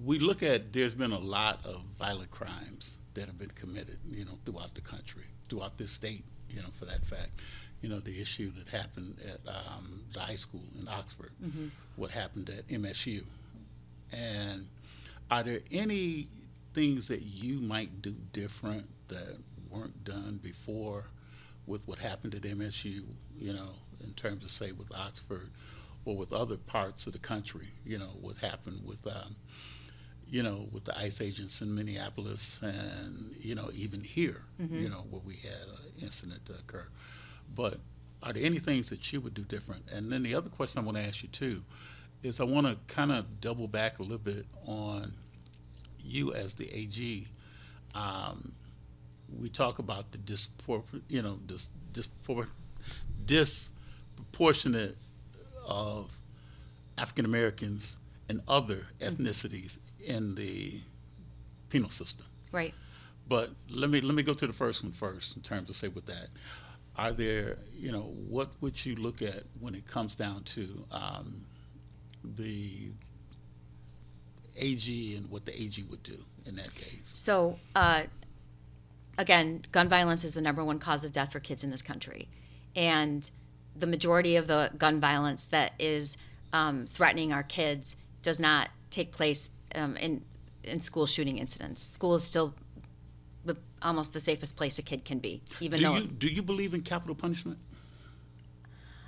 we look at, there's been a lot of violent crimes that have been committed, throughout the country, throughout this state, for that fact. The issue that happened at the high school in Oxford, what happened at MSU. And are there any things that you might do different that weren't done before with what happened at MSU, in terms of, say, with Oxford or with other parts of the country, what happened with, with the ICE agents in Minneapolis and, even here, where we had an incident occur. But are there any things that you would do different? And then the other question I want to ask you too is I want to kind of double back a little bit on you as the AG. We talk about the disproportionate of African Americans and other ethnicities in the penal system. Right. But let me go to the first one first in terms of, say, with that. Are there, what would you look at when it comes down to the AG and what the AG would do in that case? So, again, gun violence is the number one cause of death for kids in this country. And the majority of the gun violence that is threatening our kids does not take place in school shooting incidents. School is still almost the safest place a kid can be, even though. Do you believe in capital punishment?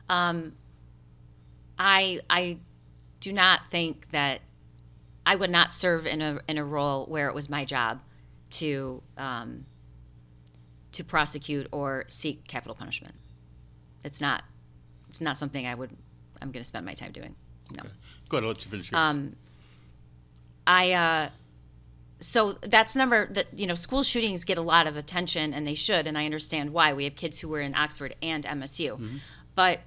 I do not think that I would not serve in a role where it was my job to prosecute or seek capital punishment. It's not something I'm going to spend my time doing. No. Okay. Go ahead, I'll let you finish yours. So that's school shootings get a lot of attention, and they should, and I understand why. We have kids who were in Oxford and MSU. Mm-hmm. But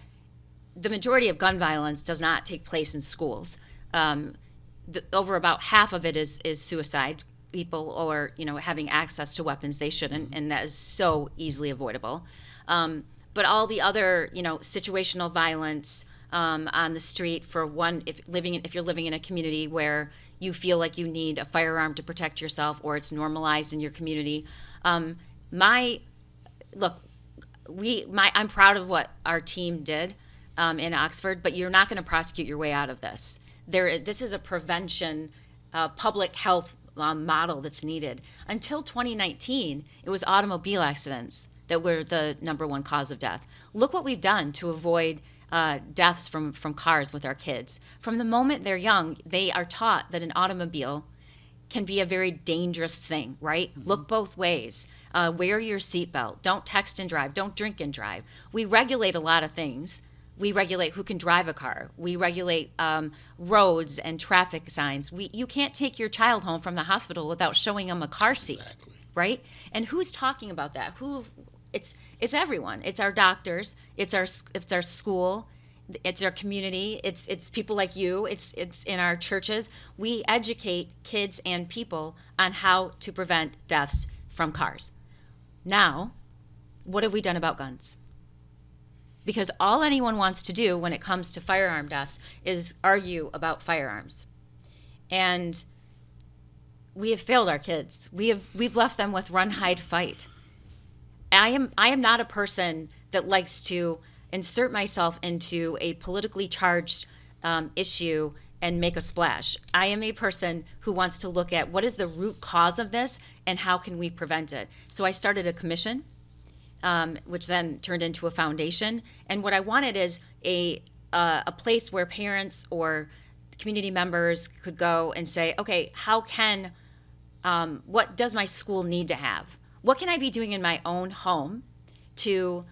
the majority of gun violence does not take place in schools. Over about half of it is suicide, people or, having access to weapons they shouldn't, and that is so easily avoidable. But all the other, situational violence on the street for one, if you're living in a community where you feel like you need a firearm to protect yourself or it's normalized in your community. I'm proud of what our team did in Oxford, but you're not going to prosecute your way out of this. This is a prevention, public health model that's needed. Until 2019, it was automobile accidents that were the number one cause of death. Look what we've done to avoid deaths from cars with our kids. From the moment they're young, they are taught that an automobile can be a very dangerous thing, right? Mm-hmm. Look both ways. Wear your seatbelt. Don't text and drive. Don't drink and drive. We regulate a lot of things. We regulate who can drive a car. We regulate roads and traffic signs. You can't take your child home from the hospital without showing them a car seat, exactly. Right? And who's talking about that? It's everyone. It's our doctors. It's our school. It's our community. It's people like you. It's in our churches. We educate kids and people on how to prevent deaths from cars. Now, what have we done about guns? Because all anyone wants to do when it comes to firearm deaths is argue about firearms. And we have failed our kids. We've left them with run, hide, fight. I am not a person that likes to insert myself into a politically charged issue and make a splash. I am a person who wants to look at what is the root cause of this and how can we prevent it. So I started a commission, which then turned into a foundation. And what I wanted is a place where parents or community members could go and say, okay, what does my school need to have? What can I be doing in my own home to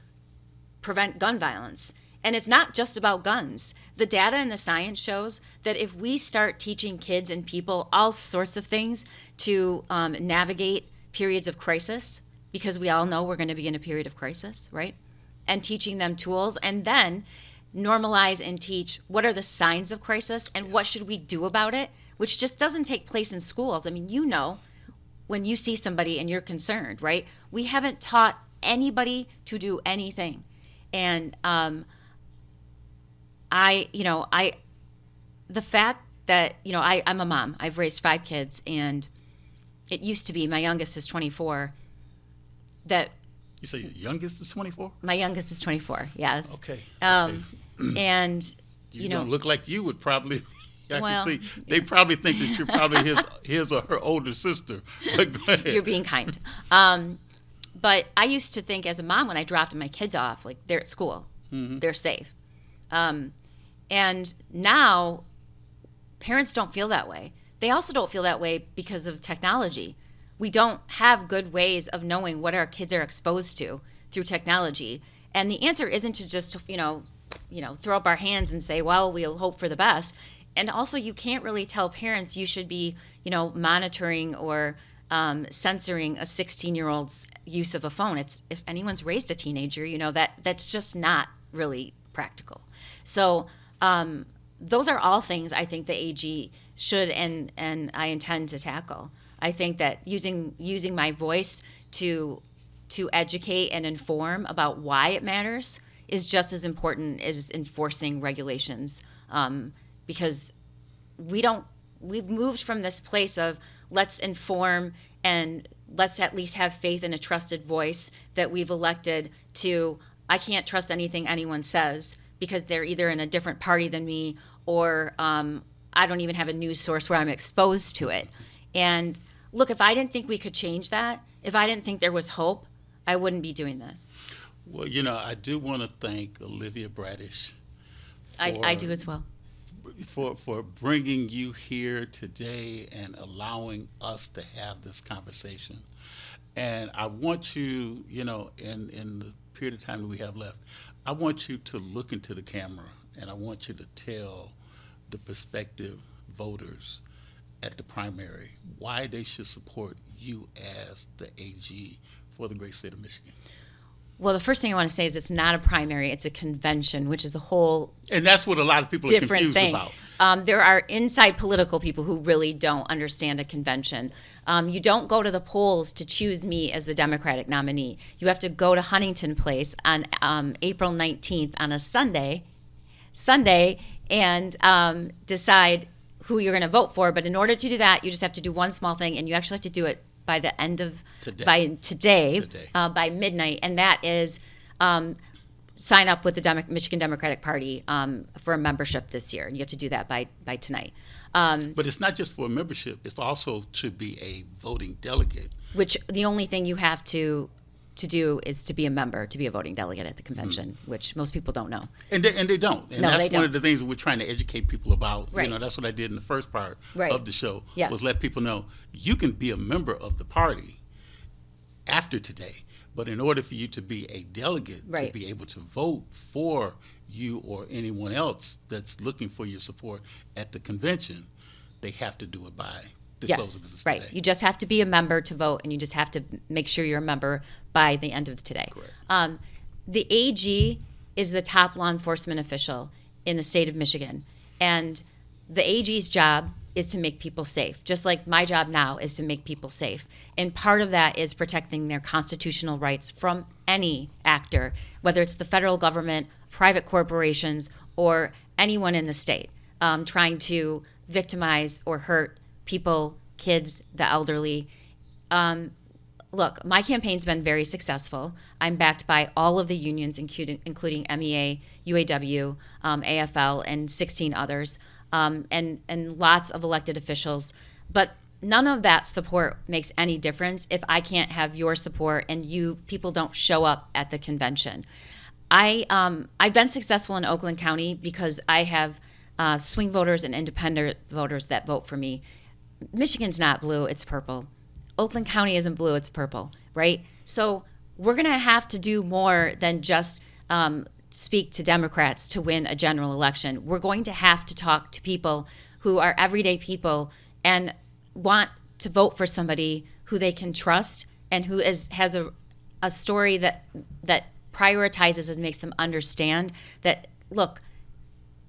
prevent gun violence? And it's not just about guns. The data and the science shows that if we start teaching kids and people all sorts of things to navigate periods of crisis, because we all know we're going to be in a period of crisis, right? And teaching them tools, and then normalize and teach what are the signs of crisis and what should we do about it, which just doesn't take place in schools. I mean, when you see somebody and you're concerned, right? We haven't taught anybody to do anything. And the fact that, I'm a mom. I've raised 5 kids, and it used to be, my youngest is 24, that... You say your youngest is 24? My youngest is 24, yes. Okay. And, you don't look like you would probably... Well, can see, they probably think that you're probably his or her older sister. But go ahead. You're being kind. But I used to think as a mom when I dropped my kids off, like they're at school, mm-hmm. They're safe. And now parents don't feel that way. They also don't feel that way because of technology. We don't have good ways of knowing what our kids are exposed to through technology. And the answer isn't to just, throw up our hands and say, well, we'll hope for the best. And also, you can't really tell parents you should be, monitoring or censoring a 16-year-old's use of a phone. If anyone's raised a teenager, that's just not really practical. So those are all things I think the AG should and I intend to tackle. I think that using my voice to educate and inform about why it matters is just as important as enforcing regulations. Because we've moved from this place of let's inform and let's at least have faith in a trusted voice that we've elected to I can't trust anything anyone says because they're either in a different party than me or I don't even have a news source where I'm exposed to it. And look, if I didn't think we could change that, if I didn't think there was hope, I wouldn't be doing this. Well, I do want to thank Olivia Bradish. I do as well. For bringing you here today and allowing us to have this conversation. And I want you, in the period of time that we have left, I want you to look into the camera and I want you to tell the prospective voters at the primary why they should support you as the AG for the great state of Michigan. Well, the first thing I want to say is it's not a primary, it's a convention, which is a whole And that's what a lot of people are different confused thing. about. There are inside political people who really don't understand a convention. You don't go to the polls to choose me as the Democratic nominee. You have to go to Huntington Place on April 19th on a Sunday, and decide who you're going to vote for. But in order to do that, you just have to do one small thing, and you actually have to do it by the end of today. By midnight, and that is sign up with the Michigan Democratic Party for a membership this year, and you have to do that by tonight. But it's not just for a membership; it's also to be a voting delegate. Which the only thing you have to do is to be a member, to be a voting delegate at the convention, which most people don't know. And they don't. And No, that's they one don't. of the things that we're trying to educate people about. Right. You know, that's what I did in the first part Right. of the show, Yes. was let people know you can be a member of the party after today. But in order for you to be a delegate, Right. to be able to vote for you or anyone else that's looking for your support at the convention, they have to do it by the close of business right. today. You just have to be a member to vote, and you just have to make sure you're a member by the end of today. Correct. The AG is the top law enforcement official in the state of Michigan, and the AG's job is to make people safe, just like my job now is to make people safe. And part of that is protecting their constitutional rights from any actor, whether it's the federal government, private corporations, or anyone in the state trying to victimize or hurt people, kids, the elderly. Look, my campaign's been very successful. I'm backed by all of the unions, including MEA, UAW, AFL, and 16 others, and lots of elected officials. But none of that support makes any difference if I can't have your support and you people don't show up at the convention. I've been successful in Oakland County because I have swing voters and independent voters that vote for me. Michigan's not blue, it's purple. Oakland County isn't blue, it's purple, right? So we're going to have to do more than just speak to Democrats to win a general election. We're going to have to talk to people who are everyday people and want to vote for somebody who they can trust and who has a story that prioritizes and makes them understand that, look,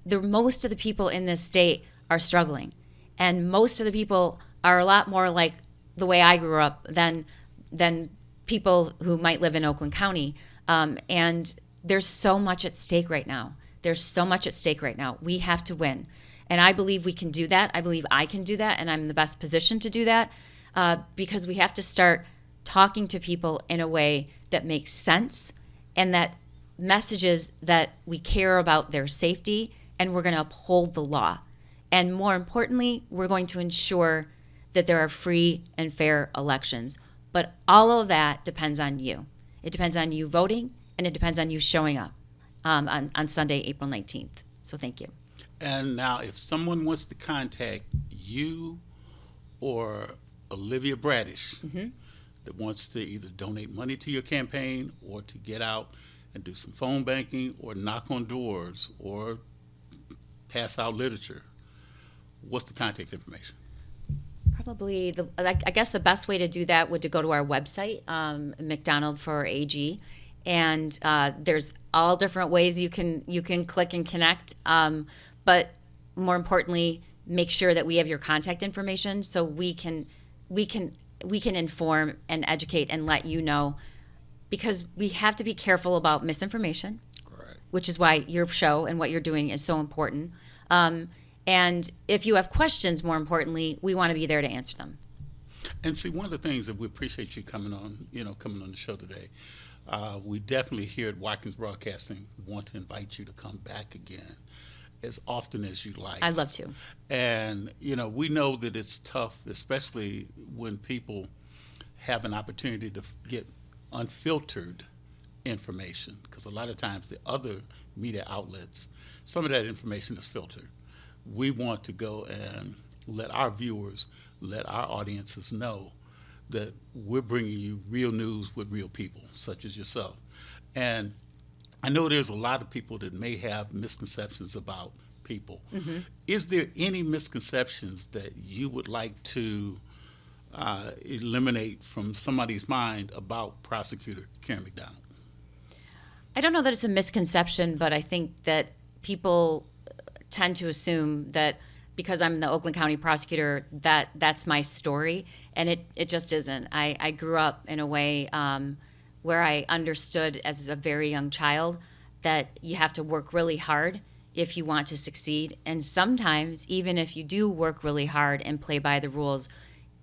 most of the people in this state are struggling. And most of the people are a lot more like the way I grew up than people who might live in Oakland County. And there's so much at stake right now. We have to win. And I believe we can do that. I believe I can do that. And I'm in the best position to do that because we have to start talking to people in a way that makes sense and that messages that we care about their safety and we're going to uphold the law. And more importantly, we're going to ensure that there are free and fair elections. But all of that depends on you. It depends on you voting, and it depends on you showing up on Sunday, April 19th. So thank you. And now, if someone wants to contact you or Olivia Bradish that wants to either donate money to your campaign or to get out and do some phone banking or knock on doors or pass out literature, what's the contact information? Probably, I guess the best way to do that would to go to our website, McDonald for AG, and there's all different ways you can click and connect. But more importantly, make sure that we have your contact information so we can inform and educate and let you know, because we have to be careful about misinformation, which is why your show and what you're doing is so important. And if you have questions, more importantly, we want to be there to answer them. And see, one of the things that we appreciate you coming on the show today, we definitely here at Watkins Broadcasting want to invite you to come back again as often as you like. I'd love to. And, we know that it's tough, especially when people have an opportunity to get unfiltered information, because a lot of times the other media outlets, some of that information is filtered. We want to go and let our viewers, let our audiences know that we're bringing you real news with real people, such as yourself. And I know there's a lot of people that may have misconceptions about people. Mm-hmm. Is there any misconceptions that you would like to eliminate from somebody's mind about Prosecutor Karen McDonald? I don't know that it's a misconception, but I think that people tend to assume that because I'm the Oakland County prosecutor, that's my story, and it just isn't. I grew up in a way where I understood as a very young child that you have to work really hard if you want to succeed, and sometimes even if you do work really hard and play by the rules,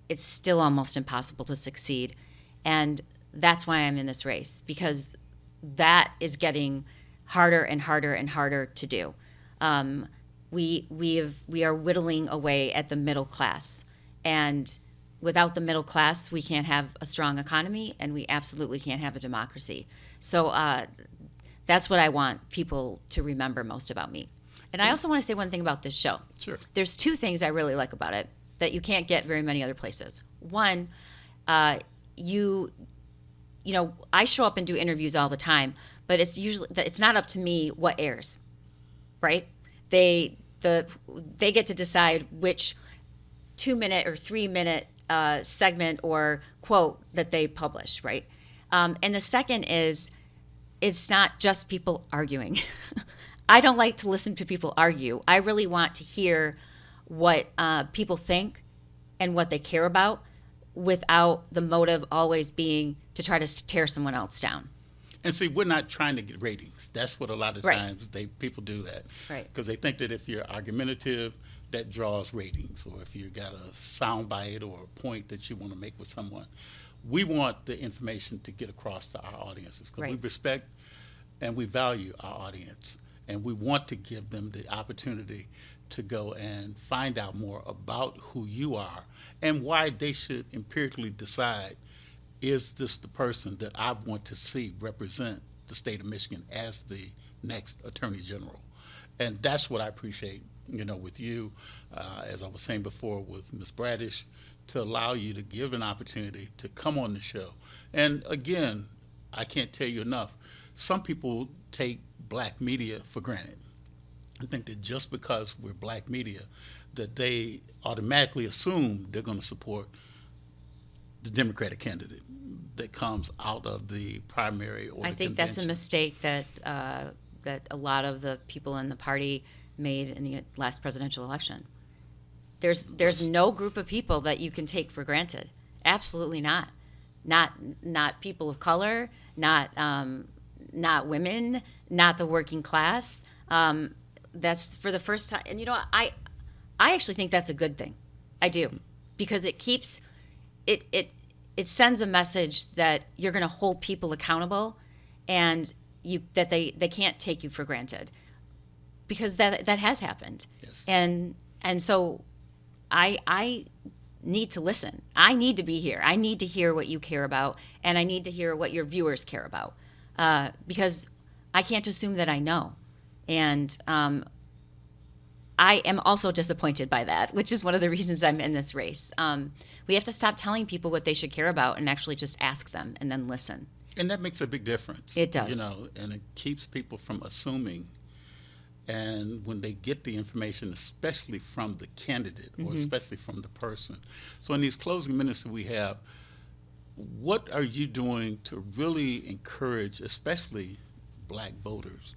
it's still almost impossible to succeed. And that's why I'm in this race, because that is getting harder and harder and harder to do. We are whittling away at the middle class, and without the middle class, we can't have a strong economy, and we absolutely can't have a democracy. So that's what I want people to remember most about me. And I also want to say one thing about this show. Sure. There's two things I really like about it that you can't get very many other places. One, you know, I show up and do interviews all the time, but it's not up to me what airs, right? They get to decide which 2-minute or 3-minute segment or quote that they publish, right? And the second is, it's not just people arguing. I don't like to listen to people argue. I really want to hear what people think and what they care about, without the motive always being to try to tear someone else down. And see, we're not trying to get ratings. That's what a lot of Right. times people do that. Right. Because they think that if you're argumentative, that draws ratings, or if you got a sound bite or a point that you want to make with someone. We want the information to get across to our audiences, because we Right. respect and we value our audience, and we want to give them the opportunity to go and find out more about who you are and why they should empirically decide, is this the person that I want to see represent the state of Michigan as the next Attorney General? And that's what I appreciate, you know, with you, as I was saying before, with Ms. Bradish, to allow you to give an opportunity to come on the show. And again, I can't tell you enough, some people take black media for granted. I think that just because we're black media, that they automatically assume they're going to support the Democratic candidate that comes out of the primary or I the think that's a convention. mistake that that a lot of the people in the party made in the last presidential election. There's no group of people that you can take for granted. Absolutely not. Not people of color, not women, not the working class. That's for the first time. And you know, I actually think that's a good thing. I do, because it keeps it sends a message that you're going to hold people accountable, and that they can't take you for granted, because that has happened. Yes. And so I need to listen. I need to be here. I need to hear what you care about, and I need to hear what your viewers care about, because I can't assume that I know. And I am also disappointed by that, which is one of the reasons I'm in this race. We have to stop telling people what they should care about and actually just ask them and then listen. And that makes a big difference. It does. You know, and it keeps people from assuming. And when they get the information, especially from the candidate or especially from the person. So in these closing minutes that we have, what are you doing to really encourage, especially black voters,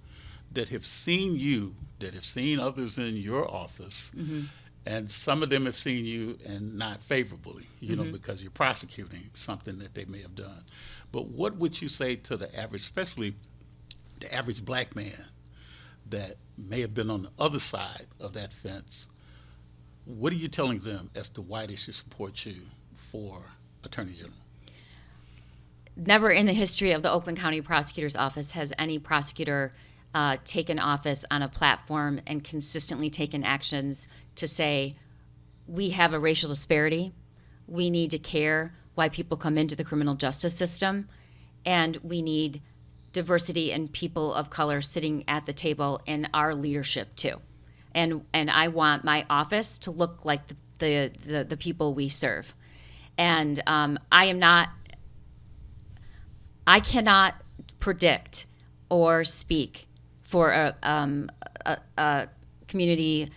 that have seen you, that have seen others in your office, and some of them have seen you and not favorably, you know, because you're prosecuting something that they may have done. But what would you say to the average, especially the average black man that may have been on the other side of that fence? What are you telling them as to why they should support you for Attorney General? Never in the history of the Oakland County Prosecutor's Office has any prosecutor taken office on a platform and consistently taken actions to say, we have a racial disparity, we need to care why people come into the criminal justice system, and we need diversity and people of color sitting at the table in our leadership too. And I want my office to look like the people we serve. And I cannot predict or speak for a community,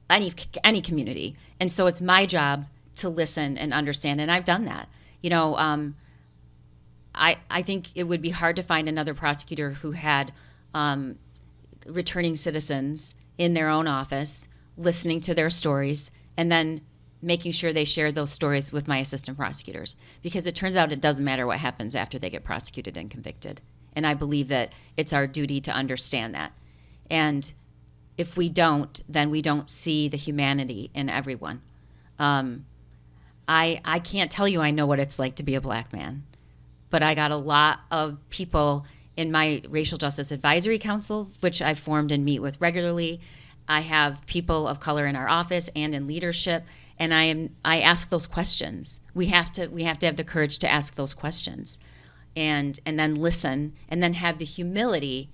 any community. And so it's my job to listen and understand, and I've done that. You know, I think it would be hard to find another prosecutor who had returning citizens in their own office, listening to their stories, and then making sure they shared those stories with my assistant prosecutors. Because it turns out it doesn't matter what happens after they get prosecuted and convicted. And I believe that it's our duty to understand that. And if we don't, then we don't see the humanity in everyone. I can't tell you I know what it's like to be a black man, but I got a lot of people in my Racial Justice Advisory Council, which I formed and meet with regularly. I have people of color in our office and in leadership, and I ask those questions. We have to have the courage to ask those questions, and then listen, and then have the humility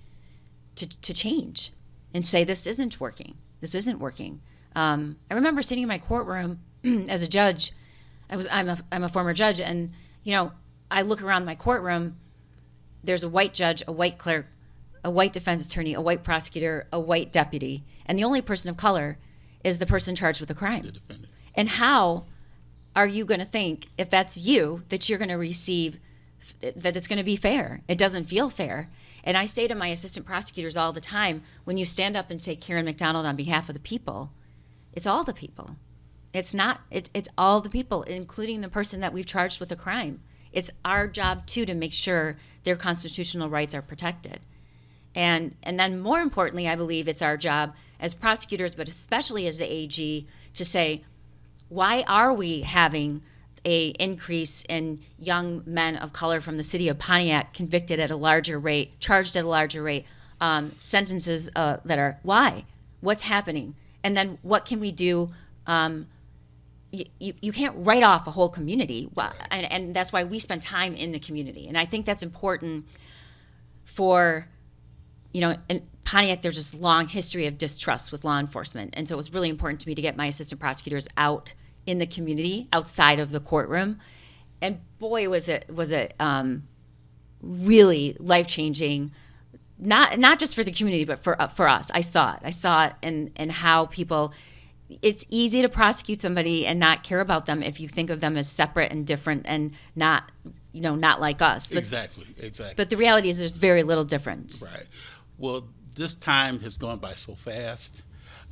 to change and say, this isn't working. This isn't working. I remember sitting in my courtroom as a judge. I'm a former judge, and I look around my courtroom. There's a white judge, a white clerk, a white defense attorney, a white prosecutor, a white deputy, and the only person of color is the person charged with a crime. The defendant. And how are you going to think, if that's you, that you're going to receive, that it's going to be fair? It doesn't feel fair. And I say to my assistant prosecutors all the time, when you stand up and say Karen McDonald on behalf of the people, it's all the people. It's all the people, including the person that we've charged with a crime. It's our job, too, to make sure their constitutional rights are protected. And then more importantly, I believe it's our job as prosecutors, but especially as the AG, to say, why are we having a increase in young men of color from the city of Pontiac convicted at a larger rate, charged at a larger rate, sentences that are, why? What's happening? And then what can we do? You can't write off a whole community, and that's why we spend time in the community. And I think that's important for, in Pontiac, there's this long history of distrust with law enforcement. And so it was really important to me to get my assistant prosecutors out in the community, outside of the courtroom. And boy, was it really life-changing, not just for the community, but for us. I saw it in how people, it's easy to prosecute somebody and not care about them if you think of them as separate and different and not like us. But, exactly. But the reality is there's very little difference. Right. Well, this time has gone by so fast.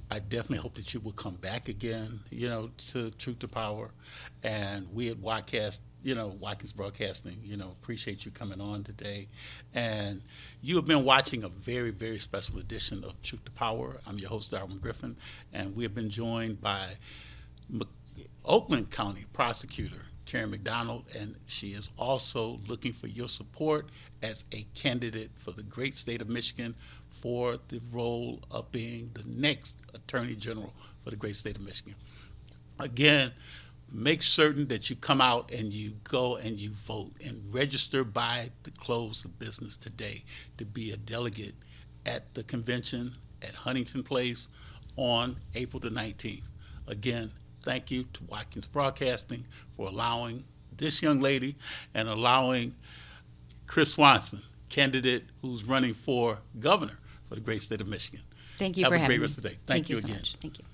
I definitely hope that you will come back again, to Truth to Power. And we at Watkins Broadcasting, appreciate you coming on today. And you have been watching a very, very special edition of Truth to Power. I'm your host, Darwin Griffin, and we have been joined by Oakland County Prosecutor Karen McDonald, and she is also looking for your support as a candidate for the great state of Michigan for the role of being the next Attorney General for the great state of Michigan. Again, make certain that you come out and you go and you vote and register by the close of business today to be a delegate at the convention at Huntington Place on April the 19th. Again, thank you to Watkins Broadcasting for allowing this young lady and allowing Chris Swanson, candidate who's running for governor for the great state of Michigan. Thank you for having me. Have a great rest of the day. Thank you so again. Much. Thank you.